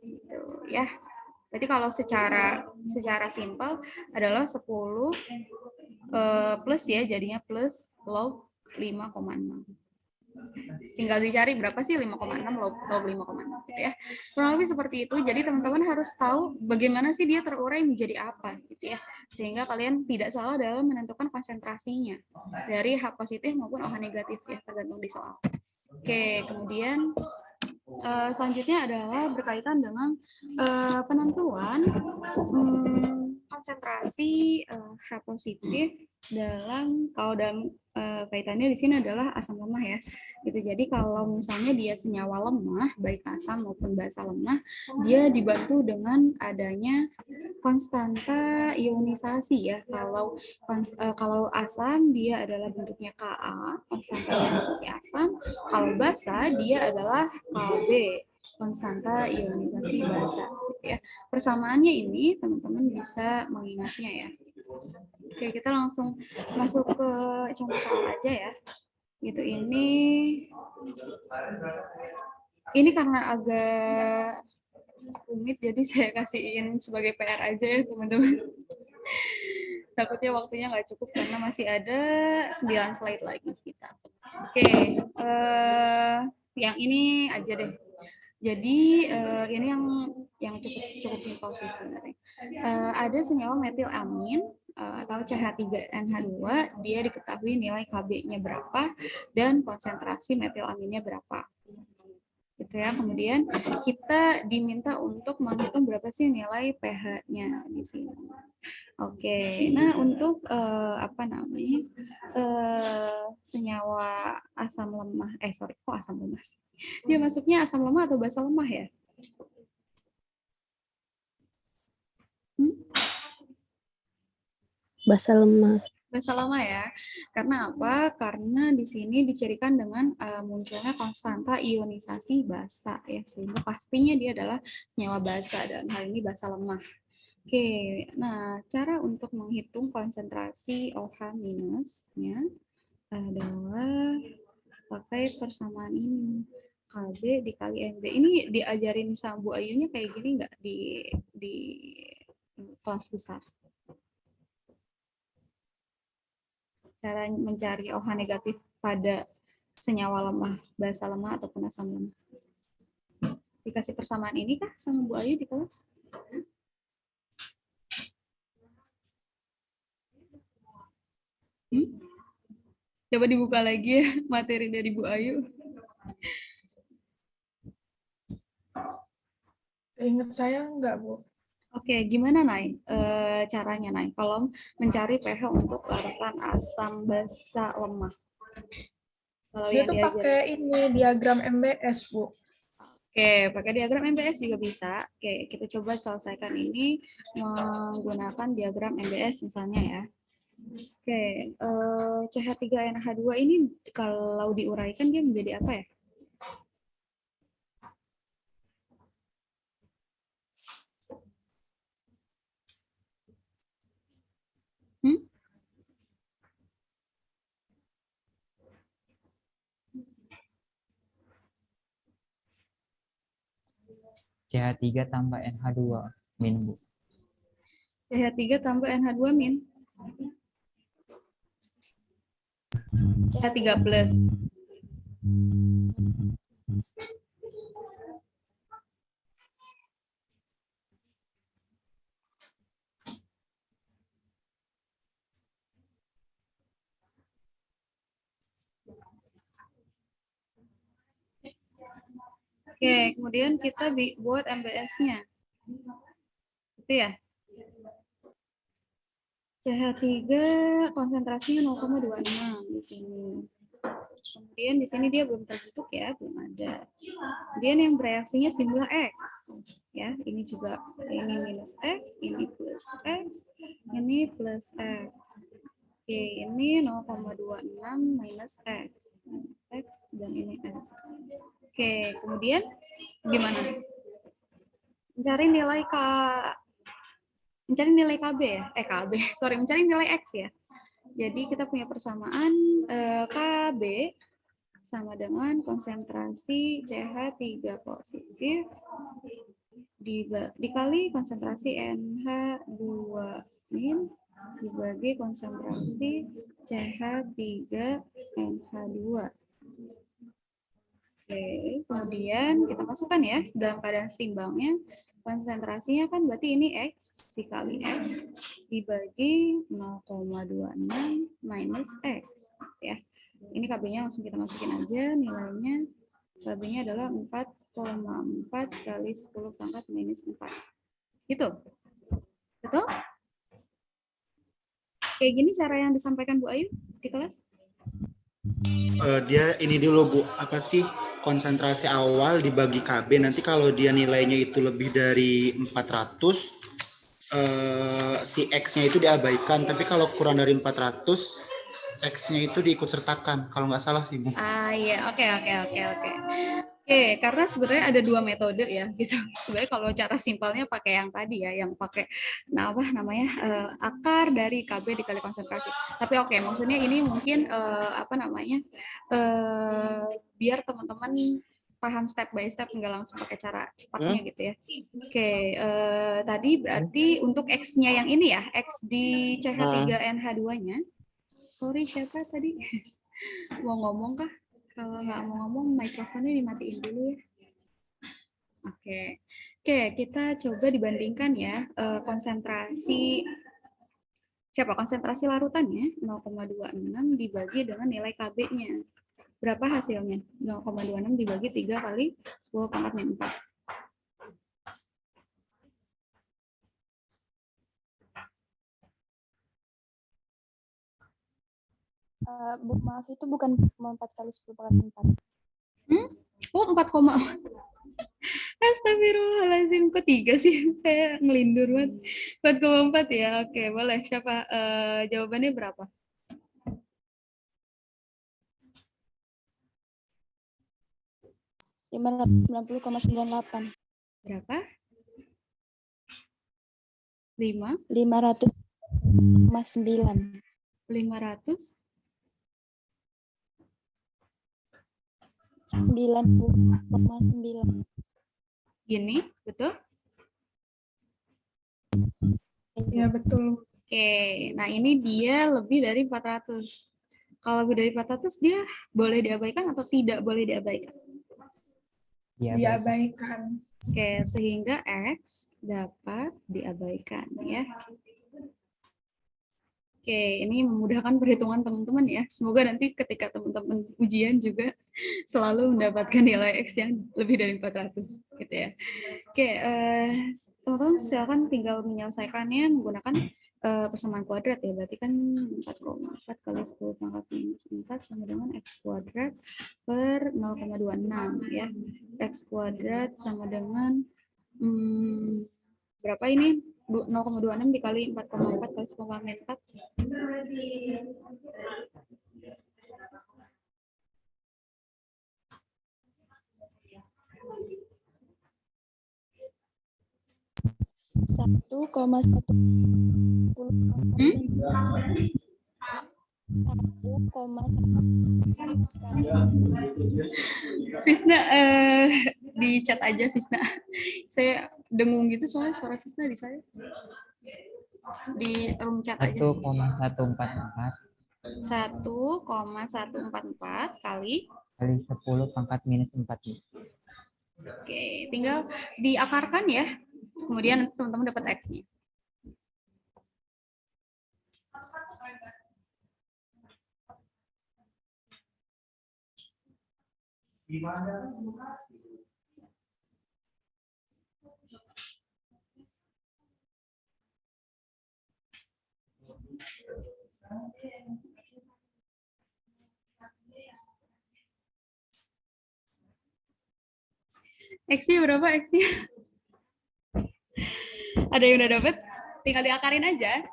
Speaker 1: Gitu ya. Berarti kalau secara simpel adalah 10 plus ya, jadinya plus log 5,6. Tinggal dicari berapa sih 5,6 log 5,6 gitu ya. Kurang lebih seperti itu. Jadi teman-teman harus tahu bagaimana sih dia terurai menjadi apa gitu ya. Sehingga kalian tidak salah dalam menentukan konsentrasinya dari H positif maupun OH negatif ya, tergantung di soal. Oke, kemudian selanjutnya adalah berkaitan dengan penentuan konsentrasi H positif kalau dalam kaitannya di sini adalah asam lemah ya. Gitu. Jadi kalau misalnya dia senyawa lemah, baik asam maupun basa lemah, dia dibantu dengan adanya konstanta ionisasi ya. Kalau asam dia adalah bentuknya Ka, konstanta ionisasi asam. Kalau basa dia adalah Kb, konstanta ionisasi basa. Gitu ya. Persamaannya ini teman-teman bisa mengingatnya ya. Oke, kita langsung masuk ke contoh soal aja ya. Gitu, ini karena agak rumit jadi saya kasihin sebagai PR aja ya teman-teman. Takutnya waktunya nggak cukup karena masih ada 9 slide lagi kita. Oke, yang ini aja deh. Jadi ini yang cukup simpel sih sebenarnya. Ada senyawa metilamin atau CH3NH2, dia diketahui nilai Kb-nya berapa dan konsentrasi metilaminnya berapa. Gitu ya. Kemudian kita diminta untuk menghitung berapa sih nilai pH-nya di sini. Oke. Nah, untuk senyawa asam lemah, kok asam lemah? Dia masuknya asam lemah atau basa lemah ya?
Speaker 5: Basa lemah.
Speaker 1: Basa lemah ya. Karena apa? Karena di sini dicirikan dengan munculnya konstanta ionisasi basa ya, sehingga pastinya dia adalah senyawa basa dan hal ini basa lemah. Oke, nah cara untuk menghitung konsentrasi OH minusnya adalah pakai persamaan ini. Kb dikali Mb. Ini diajarin sama Bu Ayunya kayak gini nggak di kelas besar? Cara mencari OH negatif pada senyawa lemah, basa lemah ataupun asam lemah. Dikasih persamaan ini kah sama Bu Ayu di kelas? Coba dibuka lagi ya materi dari Bu Ayu.
Speaker 2: Ingat saya enggak, Bu?
Speaker 1: Oke, gimana Nay? Caranya Nay? Kalau mencari pH untuk larutan asam basa lemah. Kalau
Speaker 2: Dia
Speaker 1: yang
Speaker 2: tuh
Speaker 1: diajarin.
Speaker 2: pakai ini diagram MBS, Bu.
Speaker 1: Oke, pakai diagram MBS juga bisa. Oke, kita coba selesaikan ini menggunakan diagram MBS misalnya ya. Oke, CH3NH2 ini kalau diuraikan dia menjadi apa ya?
Speaker 4: CH3 tambah NH2 min, Bu.
Speaker 1: CH3 tambah NH2 min. CH3 plus. Oke, kemudian kita buat MBS-nya. Itu ya. CH3 konsentrasinya 0,26 di sini. Kemudian di sini dia belum terbentuk ya, belum ada. Kemudian yang bereaksinya simbol X. Ya, ini juga ini minus X, ini plus X, ini plus X. Oke, ini 0,26 minus X. X dan ini X. Oke, kemudian gimana? Mencari nilai KB ya? KB, sorry, mencari nilai X ya. Jadi kita punya persamaan KB sama dengan konsentrasi CH3 positif dikali konsentrasi NH2 min dibagi konsentrasi CH3NH2. Oke, kemudian kita masukkan ya dalam keadaan setimbangnya. Konsentrasinya kan berarti ini X dikali X dibagi 0,26 minus X. Ya. Ini KB-nya langsung kita masukin aja nilainya. KB-nya adalah 4,4 kali 10 pangkat minus 4. Gitu. Betul? Kayak gini cara yang disampaikan Bu Ayu di kelas?
Speaker 6: Dia ini dulu Bu, apa sih konsentrasi awal dibagi KB, nanti kalau dia nilainya itu lebih dari 400, si X-nya itu diabaikan, tapi kalau kurang dari 400, X-nya itu diikut sertakan, kalau nggak salah sih Bu.
Speaker 1: Iya, oke. Oke, karena sebenarnya ada dua metode ya, gitu. Sebenarnya kalau cara simpelnya pakai yang tadi ya, yang pakai akar dari KB dikali konsentrasi. Tapi oke, maksudnya ini mungkin biar teman-teman paham step by step, nggak langsung pakai cara cepatnya gitu ya. Oke, tadi berarti untuk X-nya yang ini ya, X di CH3NH2-nya. Sorry, siapa tadi? Mau ngomong kah? Kalau nggak mau ngomong, mikrofonnya dimatiin dulu ya. Oke, kita coba dibandingkan ya konsentrasi larutannya 0,26 dibagi dengan nilai KB-nya. Berapa hasilnya? 0,26 dibagi 3 kali 10 pangkat min 4.
Speaker 5: Bu, maaf, itu bukan 4 kali 10 pangkat 4.
Speaker 1: Oh, 4, astagfirullahaladzim, kok 3 sih? Saya ngelindur banget. 4,4 ya, oke, boleh. Siapa? Jawabannya berapa?
Speaker 5: $590,98.
Speaker 1: Berapa? 5?
Speaker 5: 500,9.
Speaker 1: 500?
Speaker 5: 90,9.
Speaker 1: Gini, betul?
Speaker 2: Ya, betul.
Speaker 1: Oke, nah ini dia lebih dari 400. Kalau lebih dari 400, dia boleh diabaikan atau tidak boleh diabaikan?
Speaker 2: Diabaikan.
Speaker 1: Oke, sehingga X dapat diabaikan ya. Oke, ini memudahkan perhitungan teman-teman ya. Semoga nanti ketika teman-teman ujian juga selalu mendapatkan nilai X yang lebih dari 400 gitu ya. Oke, teman-teman silakan tinggal menyelesaikannya menggunakan persamaan kuadrat ya. Berarti kan 4,4 kali 10 pangkat minus 4 sama dengan X kuadrat per 0,26 ya. X kuadrat sama dengan berapa ini? 0,26 dikali 4,4 kali 10 pangkat min
Speaker 5: 1,1
Speaker 1: Fisna, di chat aja Fisna. Saya dengung gitu soalnya suara Fisna di saya. Di room chat aja.
Speaker 4: 1,144
Speaker 1: 1,144 kali
Speaker 4: 10 pangkat minus 4.
Speaker 1: Oke, tinggal diakarkan ya. Kemudian teman-teman dapat X-nya. X-nya berapa X-nya? Ada yang udah dapet? Tinggal diakarin aja.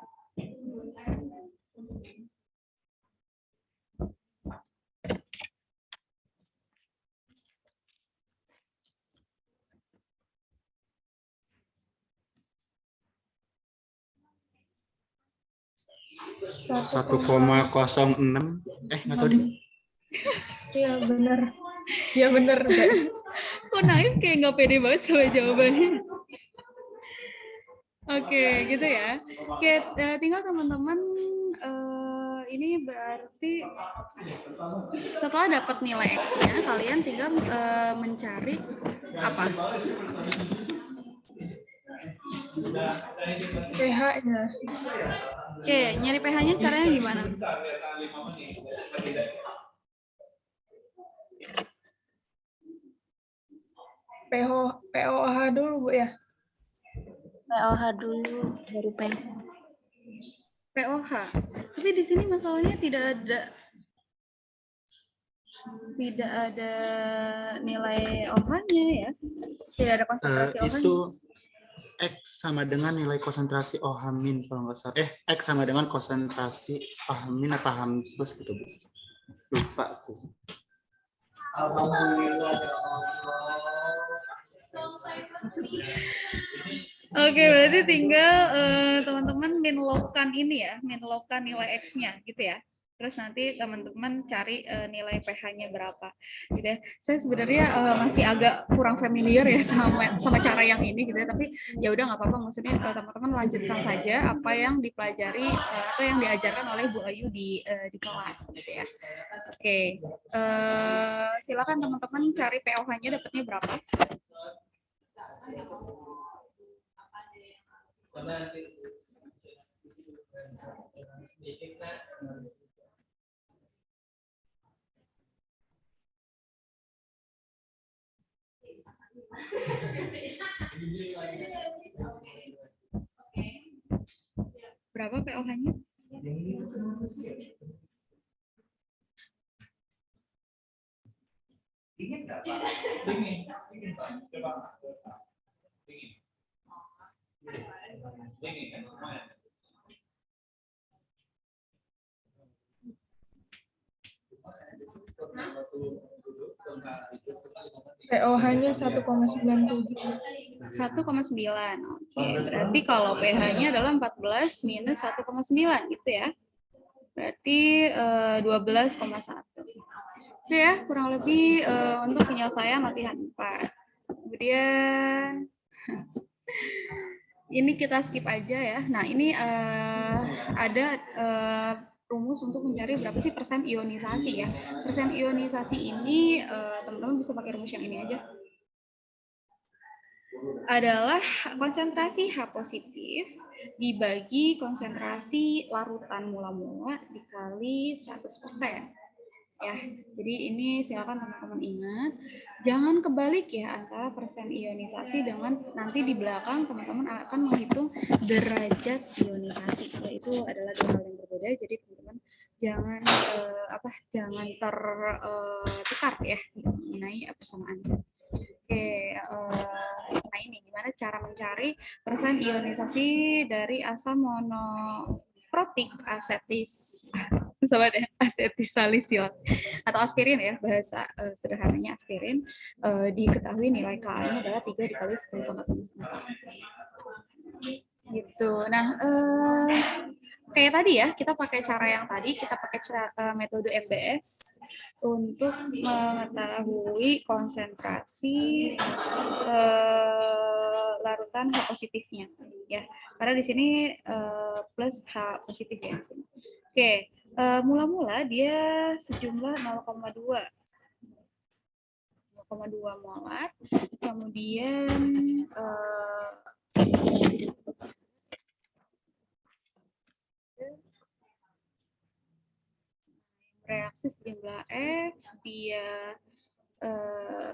Speaker 6: Satu koma 06. Nggak tahu deh.
Speaker 2: Iya benar. Iya benar. Mbak.
Speaker 1: Kok Naif kayak nggak pede banget sama jawabannya. Oke, gitu ya. Oke, tinggal teman-teman ini berarti setelah dapat nilai X-nya, kalian tinggal mencari apa?
Speaker 2: pH-nya.
Speaker 1: Oke, nyari pH-nya caranya gimana?
Speaker 2: POH dulu Bu ya.
Speaker 9: POH dulu baru pH.
Speaker 1: POH. Tapi di sini masalahnya tidak ada nilai OH-nya ya. Tidak ada konsentrasi OH-nya.
Speaker 6: Itu X sama dengan nilai konsentrasi OH min kalau nggak salah. X sama dengan konsentrasi OH min apa OH plus gitu Bu. Lupa aku.
Speaker 1: Oke, berarti tinggal teman-teman minlogkan ini ya, minlogkan nilai X-nya gitu ya. Terus nanti teman-teman cari nilai pH-nya berapa. Gitu ya. Saya sebenarnya masih agak kurang familiar ya sama cara yang ini gitu ya. Tapi ya udah nggak apa-apa. Maksudnya teman-teman lanjutkan saja apa yang dipelajari atau yang diajarkan oleh Bu Ayu di kelas gitu ya. Oke, silakan teman-teman cari pOH-nya dapatnya berapa. Berapa pOH-nya?
Speaker 2: POH-nya 1,97.
Speaker 1: 1,9. Oke, berarti kalau pH-nya adalah 14 minus 1,9 gitu ya. Berarti 12,1. Itu ya, kurang lebih untuk penyelesaian latihan 4. Kemudian ini kita skip aja ya. Nah, ini ada rumus untuk mencari berapa sih persen ionisasi ya. Persen ionisasi ini teman-teman bisa pakai rumus yang ini aja. Adalah konsentrasi H positif dibagi konsentrasi larutan mula-mula dikali 100%. Ya, jadi ini silakan teman-teman ingat, jangan kebalik ya antara persen ionisasi dengan nanti di belakang teman-teman akan menghitung derajat ionisasi. Itu adalah dua hal yang berbeda. Jadi teman-teman jangan jangan tertukar ya mengenai persamaan. Oke, nah ini gimana cara mencari persen ionisasi dari asam monoprotik asetisalisil atau aspirin ya, bahasa sederhananya aspirin. Diketahui nilai Ka-nya adalah 3 dikali 10⁻⁴. Gitu. Nah, kayak tadi ya, kita pakai cara yang tadi, kita pakai metode MBS untuk mengetahui konsentrasi larutan H positifnya ya. Karena di sini plus H positif ya. Oke, mula-mula dia sejumlah 0,2 molar, kemudian reaksi sejumlah X, dia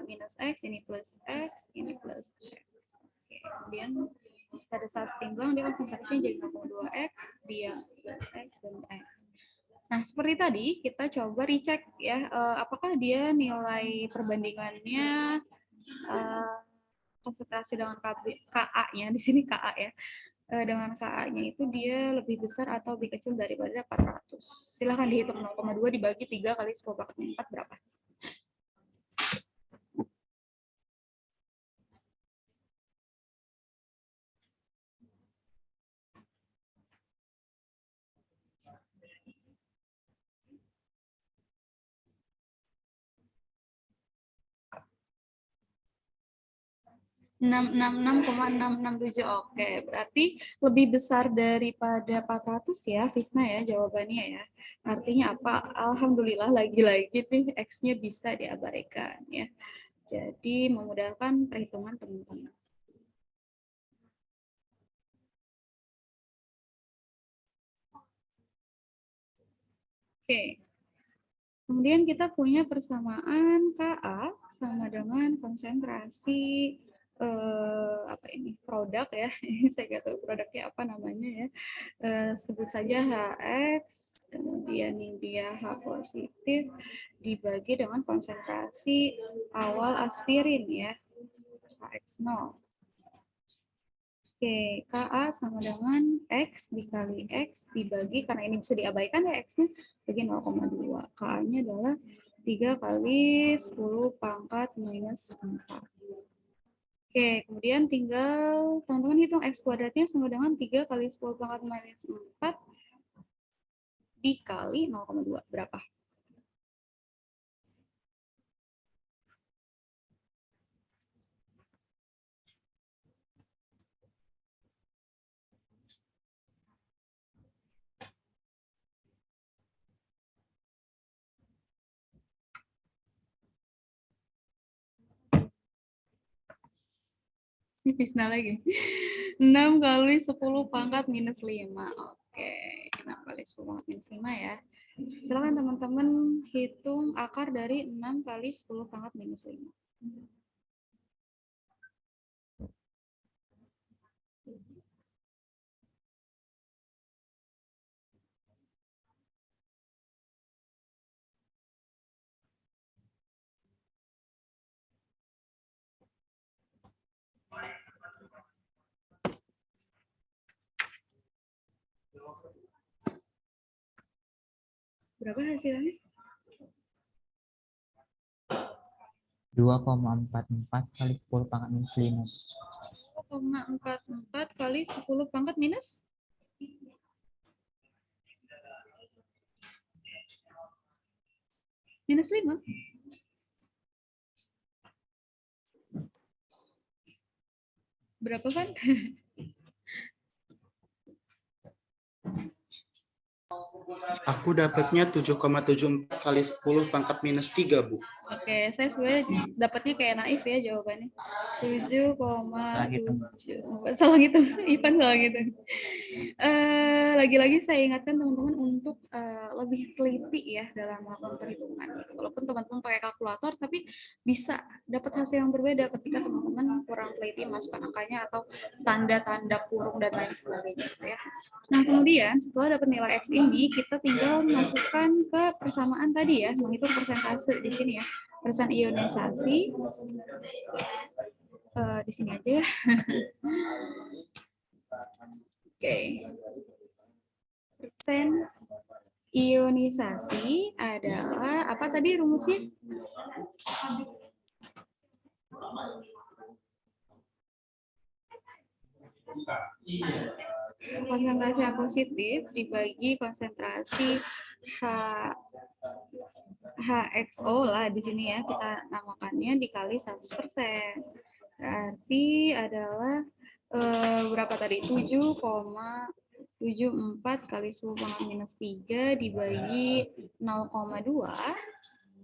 Speaker 1: minus X, ini plus X, ini plus X. Oke, kemudian pada saat setimbang dia konsentrasinya jadi 0,2X, dia plus X, dan X. Nah, seperti tadi, kita coba recheck ya, apakah dia nilai perbandingannya konsentrasi dengan KA-nya, di sini KA ya, dengan KA-nya itu dia lebih besar atau lebih kecil daripada 400. Silahkan dihitung 0,2 dibagi 3 kali 10⁴ berapa? enam koma 667. Oke, berarti lebih besar daripada 400 ya, Fisna ya jawabannya ya. Artinya apa? Alhamdulillah lagi-lagi nih X-nya bisa diabaikan ya. Jadi memudahkan perhitungan teman-teman. Oke. Kemudian kita punya persamaan KA sama dengan konsentrasi apa ini produk ya. Saya nggak tahu produknya apa namanya ya. Sebut saja HX, kemudian ini dia H positif dibagi dengan konsentrasi awal aspirin ya, HX0. Oke, Ka sama dengan X dikali X dibagi, karena ini bisa diabaikan ya X-nya, bagi 0,2. Ka-nya adalah 3 kali 10⁻⁴. Oke, kemudian tinggal teman-teman hitung X kuadratnya sama dengan 3 kali 10⁻⁴ dikali 0,2. Berapa? Fisna lagi. 6 kali 10⁻⁵. Oke, 6 kali 10⁻⁵ ya. Silakan teman-teman hitung akar dari 6 kali 10⁻⁵. Berapa hasilnya?
Speaker 4: 2,44 kali 10⁻⁵.
Speaker 1: 2,44 kali 10⁻⁻? Minus 5? Berapa kan?
Speaker 6: Aku dapatnya 7,74 kali 10⁻⁻3, Bu.
Speaker 1: Oke, saya sebenarnya dapatnya kayak naif ya jawabannya. 7,7. Salah gitu. Ipan salah gitu. Lagi-lagi saya ingatkan teman-teman untuk lebih teliti ya dalam melakukan perhitungan. Walaupun teman-teman pakai kalkulator, tapi bisa dapat hasil yang berbeda ketika teman-teman kurang teliti masukkan angkanya atau tanda-tanda kurung dan lain sebagainya. Gitu ya. Nah, kemudian setelah dapat nilai X ini, kita tinggal masukkan ke persamaan tadi ya, menghitung persentase di sini ya. Persen ionisasi, di sini aja ya. Oke. Persen ionisasi adalah, apa tadi rumusnya? Konsentrasi H positif dibagi konsentrasi HXO lah di sini ya, kita namakannya dikali 100%. Berarti adalah berapa tadi? 7,74 kali 10⁻⁻3 dibagi 0,2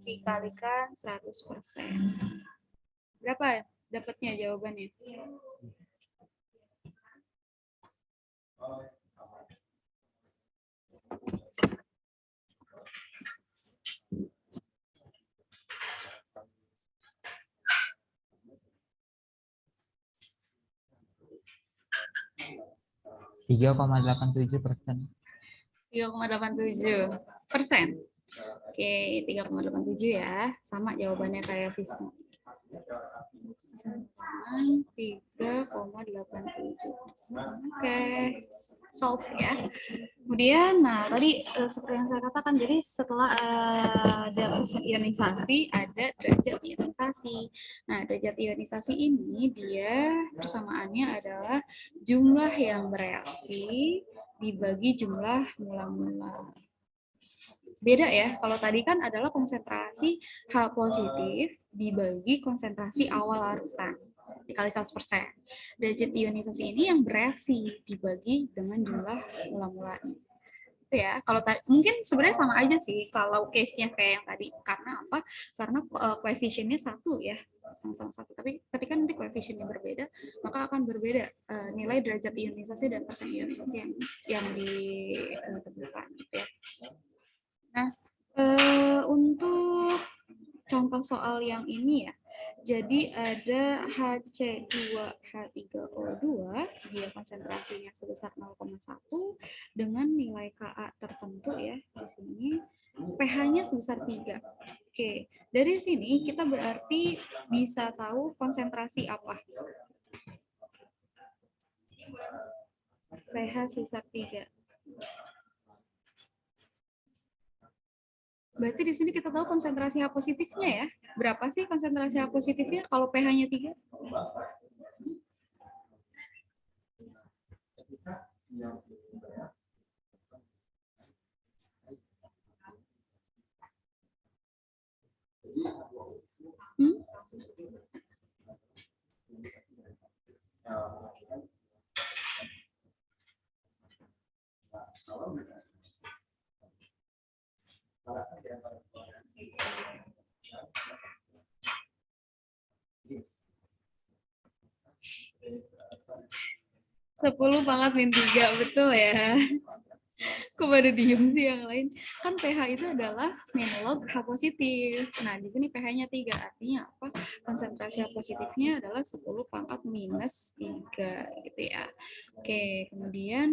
Speaker 1: dikalikan 100%. Berapa dapatnya jawabannya?
Speaker 4: Tiga 3,87%.
Speaker 1: 3,87%. Oke, 3,87 ya. Sama jawabannya kayak Fisna. 3,87. Oke, solve ya. Kemudian, nah tadi seperti yang saya katakan, jadi setelah ada ionisasi, ada derajat ionisasi. Nah, derajat ionisasi ini dia persamaannya adalah jumlah yang bereaksi dibagi jumlah mula-mula. Beda ya, kalau tadi kan adalah konsentrasi H positif dibagi konsentrasi awal larutan dikali 100%. Derajat ionisasi ini yang bereaksi dibagi dengan jumlah mula-mula. Itu ya, kalau mungkin sebenarnya sama aja sih kalau case-nya kayak yang tadi. Karena apa? Karena koefisiennya satu ya, sama satu. Tapi ketika nanti koefisiennya berbeda, maka akan berbeda nilai derajat ionisasi dan persen ionisasi yang ditentukan gitu ya. Nah, untuk contoh soal yang ini ya, jadi ada HC2H3O2, dia konsentrasinya sebesar 0,1 dengan nilai Ka tertentu ya di sini, pH-nya sebesar 3. Oke, dari sini kita berarti bisa tahu konsentrasi apa. pH sebesar 3. Berarti di sini kita tahu konsentrasi H positifnya ya. Berapa sih konsentrasi H positifnya kalau pH-nya 3? Sepuluh pangkat min 3, betul ya. Kok pada diem sih yang lain? Kan pH itu adalah min log H positif. Nah, di sini pH-nya 3. Artinya apa? Konsentrasi H positifnya adalah 10 pangkat minus 3 gitu ya. Oke, kemudian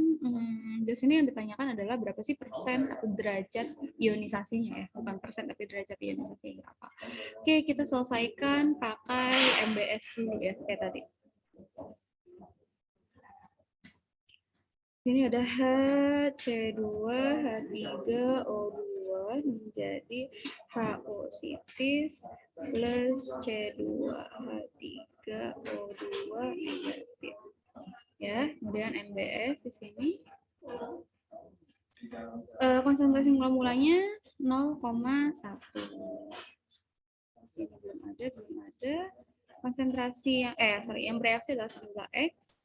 Speaker 1: di sini yang ditanyakan adalah berapa sih persen atau derajat ionisasinya ya. Bukan persen tapi derajat ionisasinya berapa. Oke, kita selesaikan pakai MBS dulu ya kayak tadi. Ini ada HC2H3O2 menjadi H positif plus C2H3O2 negatif. Ya, kemudian MBS di sini. Konsentrasi mula-mulanya 0,1. Sini belum ada. Konsentrasi yang bereaksi adalah sejumlah X.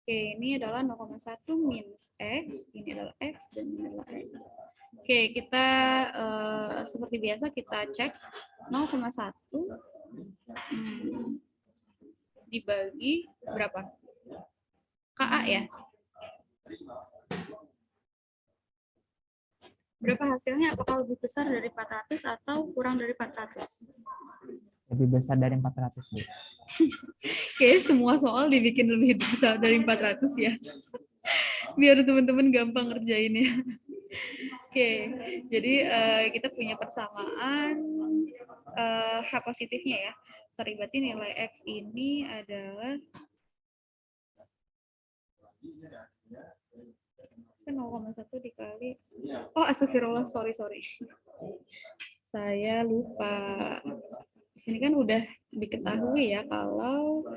Speaker 1: Oke, ini adalah 0,1 minus X, ini adalah X, dan ini adalah X. Oke, kita seperti biasa kita cek 0,1 dibagi berapa? Ka ya? Berapa hasilnya? Apakah lebih besar dari 400 atau kurang dari 400?
Speaker 4: Lebih besar dari 400, Bu.
Speaker 1: Oke, semua soal dibikin lebih besar dari 400 ya. Biar teman-teman gampang ngerjainnya. Oke, jadi kita punya persamaan H positifnya ya. Sorry, berarti nilai X ini adalah 0,1 dikali. Oh, astagfirullah, sorry. Saya lupa. Di sini kan udah diketahui ya kalau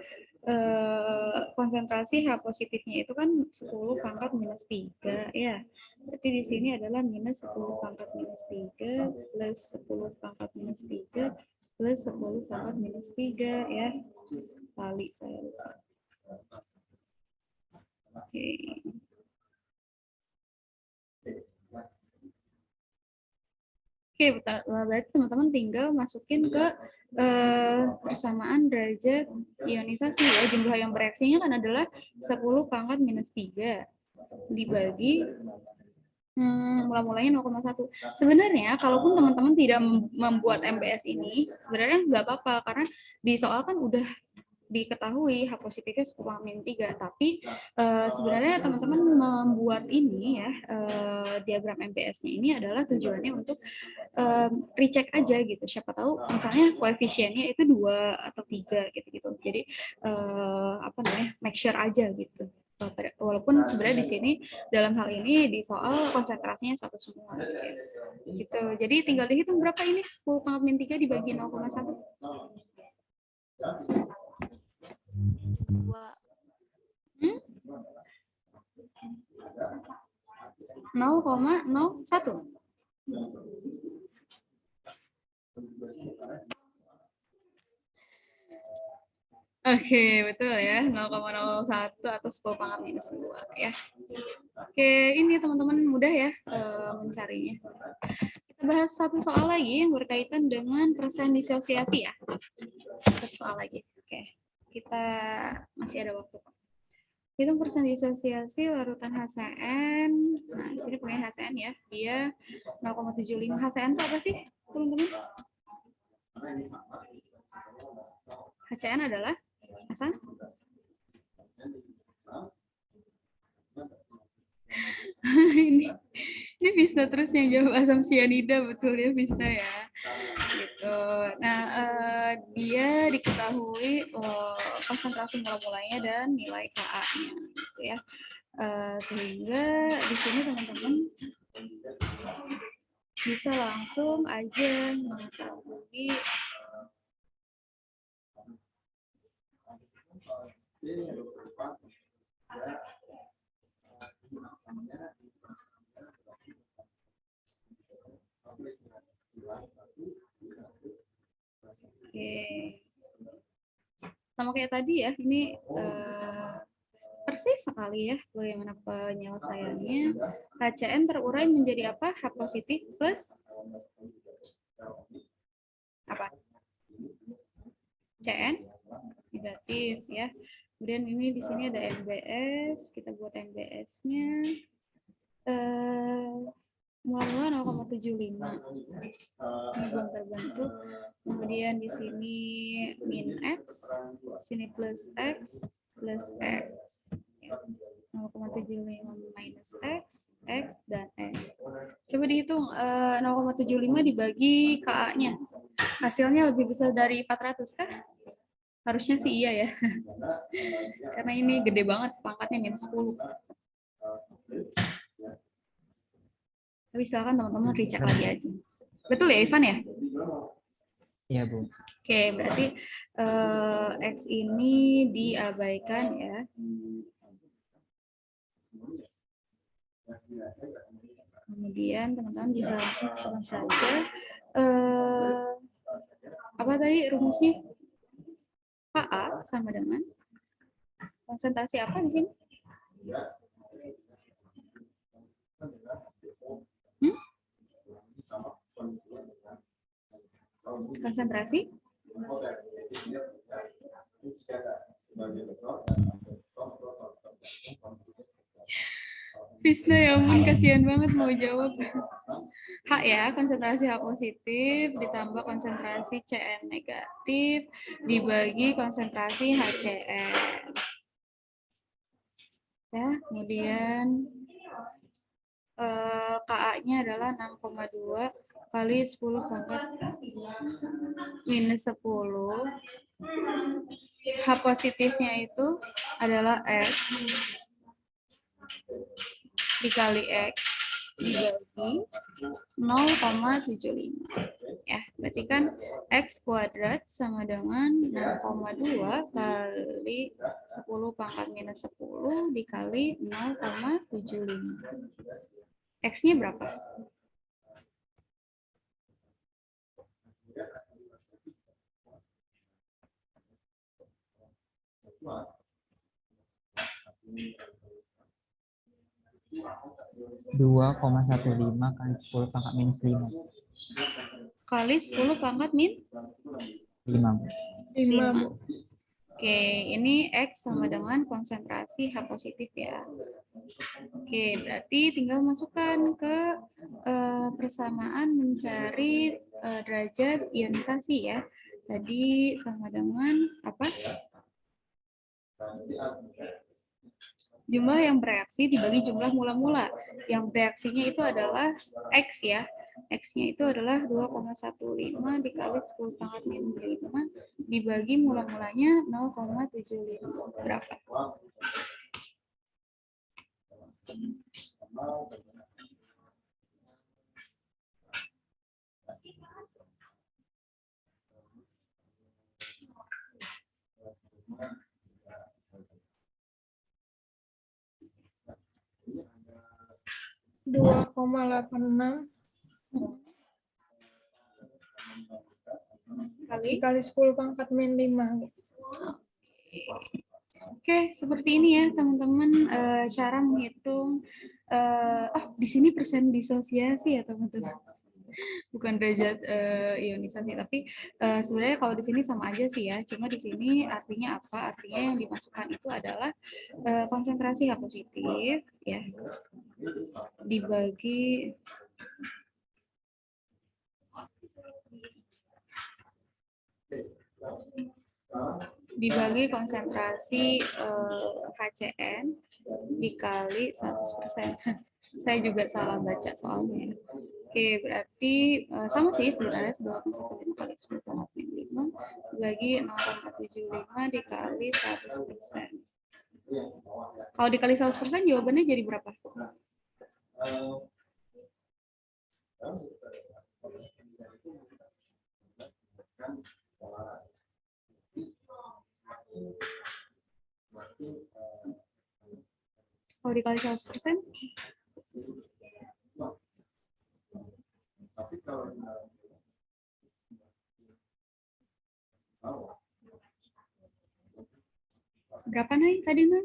Speaker 1: konsentrasi H positifnya itu kan 10 pangkat minus 3 ya. Berarti di sini adalah minus 10 pangkat minus 3 plus 10 pangkat minus 3 plus 10 pangkat minus 3 ya. Kali saya lupa. Oke. Oke, berarti teman-teman tinggal masukin ke persamaan derajat ionisasi ya. Jumlah yang bereaksinya kan adalah 10 pangkat minus 3 dibagi mula-mulanya 0,1. Sebenarnya kalaupun teman-teman tidak membuat MBS ini, sebenarnya nggak apa-apa karena di soal kan udah diketahui H positifnya 10⁻⁻3, tapi sebenarnya teman-teman membuat ini ya, diagram MPS-nya ini adalah tujuannya untuk recheck aja gitu. Siapa tahu misalnya koefisiennya itu 2 atau 3 gitu-gitu. Jadi apa namanya? Make sure aja gitu. Walaupun sebenarnya di sini dalam hal ini di soal konsentrasinya satu semua gitu. Jadi tinggal dihitung berapa ini 10⁻⁻3 dibagi 0,1. 0,01. Oke, betul ya, 0,01 atau 10⁻⁻2 ya. Oke, ini teman-teman mudah ya mencarinya. Kita bahas satu soal lagi yang berkaitan dengan persen disosiasi ya. Satu soal lagi. Oke, kita masih ada waktu. Hitung persen disosiasi larutan HCN. Nah, di sini punya HCN ya. Dia 0,75. HCN itu apa sih, teman-teman? HCN adalah asam ini Visna terus yang jawab asam sianida, betul ya Visna ya gitu. Nah dia diketahui konsentrasi mula-mulanya dan nilai Ka-nya gitu ya. Sehingga di sini teman-teman bisa langsung aja mengetahui Oke. Sama kayak tadi ya, ini persis sekali ya bagaimana penyelesaiannya. HCN terurai menjadi apa? H positif plus apa? CN negatif ya. Kemudian ini di sini ada MBS, kita buat MBS-nya. Mula-mula 0,75. Ini belum terbentuk. Kemudian di sini min X, sini plus X, plus X. 0,75 minus X, X, dan X. Coba dihitung 0,75 dibagi Ka-nya. Hasilnya lebih besar dari 400 kah? Harusnya sih iya ya. Karena ini gede banget, pangkatnya min 10. Tapi silakan teman-teman recheck lagi aja. Betul ya Ivan ya?
Speaker 4: Iya, Bu.
Speaker 1: Oke, berarti X ini diabaikan ya. Kemudian teman-teman bisa langsung masukkan saja. Apa tadi rumusnya? Ka sama dengan konsentrasi apa di sini? Konsentrasi? Visna ya ampun, kasihan banget mau jawab. H ya, konsentrasi H positif ditambah konsentrasi CN negatif dibagi konsentrasi HCN. Ya, kemudian Ka-nya adalah 6,2 kali 10 pangkat minus 10. H positifnya itu adalah X dikali X dibagi 0,75. Ya, berarti kan X kuadrat sama dengan 6,2 kali 10 pangkat minus 10 dikali 0,75. X-nya berapa?
Speaker 4: Dua 2,15 kali 10 pangkat minus 5.
Speaker 1: Kali 10 pangkat min
Speaker 4: 5.
Speaker 2: 5.
Speaker 1: Oke, ini X sama dengan konsentrasi H positif ya. Oke, berarti tinggal masukkan ke persamaan mencari derajat ionisasi ya. Tadi sama dengan apa? Jumlah yang bereaksi dibagi jumlah mula-mula. Yang bereaksinya itu adalah X ya. X-nya itu adalah 2,15 dikali 10 pangkat min 5 dibagi mula-mulanya 0,75. Berapa?
Speaker 2: Dua 2,86 dikali 10 pangkat min 5.
Speaker 1: Oke, seperti ini ya teman-teman cara menghitung. Di sini persen disosiasi ya teman-teman, bukan derajat ionisasi, tapi sebenarnya kalau di sini sama aja sih ya. Cuma di sini artinya apa? Artinya yang dimasukkan itu adalah konsentrasi H positif ya dibagi konsentrasi HCN dikali 100%. Saya juga salah baca soalnya. Oke, berarti sama sih sebenarnya 2,15 kali 10 pangkat min 5 dibagi 0,75 dikali 100%. Kalau dikali 100% jawabannya jadi berapa? Kalau dikali 100%? Berapa nih tadi, Nun?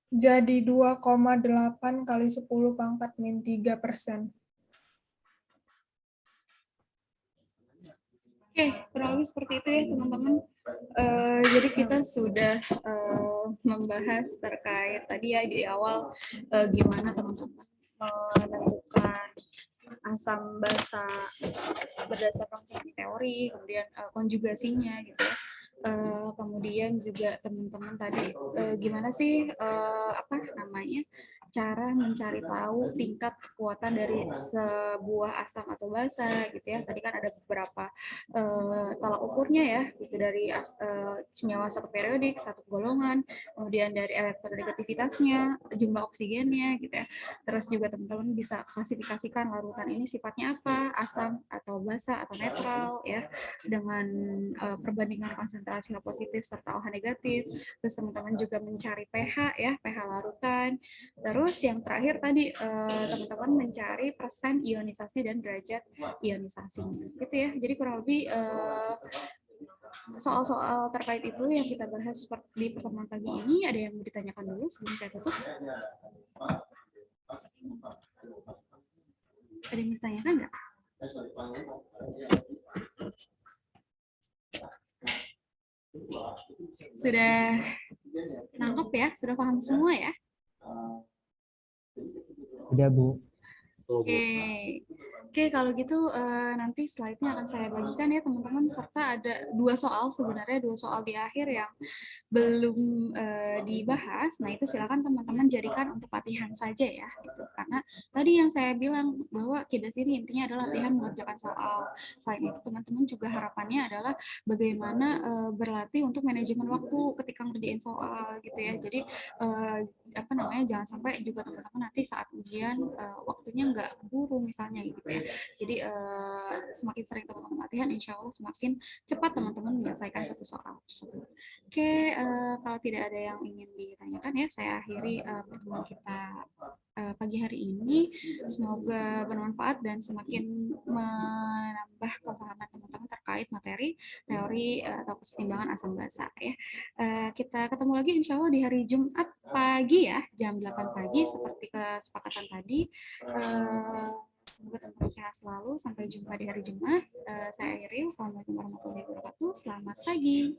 Speaker 2: Jadi 2,8 kali 10 pangkat min 3%.
Speaker 1: Oke, kurang lebih seperti itu ya teman-teman. Jadi kita sudah membahas terkait tadi ya di awal gimana teman-teman menentukan asam basa berdasarkan teori, kemudian konjugasinya gitu ya. Kemudian juga teman-teman tadi gimana sih cara mencari tahu tingkat kekuatan dari sebuah asam atau basa gitu ya. Tadi kan ada beberapa tolak ukurnya ya, gitu dari senyawa satu periodik, satu golongan, kemudian dari elektronegativitasnya, jumlah oksigennya gitu ya. Terus juga teman-teman bisa klasifikasikan larutan ini sifatnya apa, asam atau basa atau netral ya, dengan perbandingan konsentrasi H positif serta OH negatif. Terus teman-teman juga mencari pH ya, pH larutan. Terus yang terakhir tadi teman-teman mencari persen ionisasi dan derajat ionisasinya gitu ya. Jadi kurang lebih soal-soal terkait itu yang kita bahas di pertemuan pagi ini. Ada yang mau ditanyakan dulu sebelum saya tutup? Ada yang ditanyakan nggak? Sudah nangkep ya? Sudah paham semua ya?
Speaker 4: Udah, Bu.
Speaker 1: Oke, kalau gitu nanti slide-nya akan saya bagikan ya teman-teman, serta ada dua soal di akhir yang belum dibahas. Nah, itu silakan teman-teman jadikan untuk latihan saja ya, gitu. Karena tadi yang saya bilang bahwa KIDAS ini intinya adalah latihan mengerjakan soal. Selain itu teman-teman juga harapannya adalah bagaimana berlatih untuk manajemen waktu ketika ngerjain soal gitu ya. Jadi jangan sampai juga teman-teman nanti saat ujian waktunya nggak keburu misalnya gitu ya. Jadi semakin sering teman-teman latihan, insya Allah semakin cepat teman-teman menyelesaikan satu soal tersebut. Oke, kalau tidak ada yang ingin ditanyakan ya, saya akhiri pertemuan kita pagi hari ini. Semoga bermanfaat dan semakin menambah pemahaman teman-teman terkait materi teori atau kesetimbangan asam basa ya. Kita ketemu lagi insya Allah di hari Jumat pagi ya, jam 8 pagi seperti kesepakatan tadi. Semoga teman-teman sehat selalu. Sampai jumpa di hari Jumat. Saya akhiri. Wassalamualaikum warahmatullahi wabarakatuh. Selamat pagi.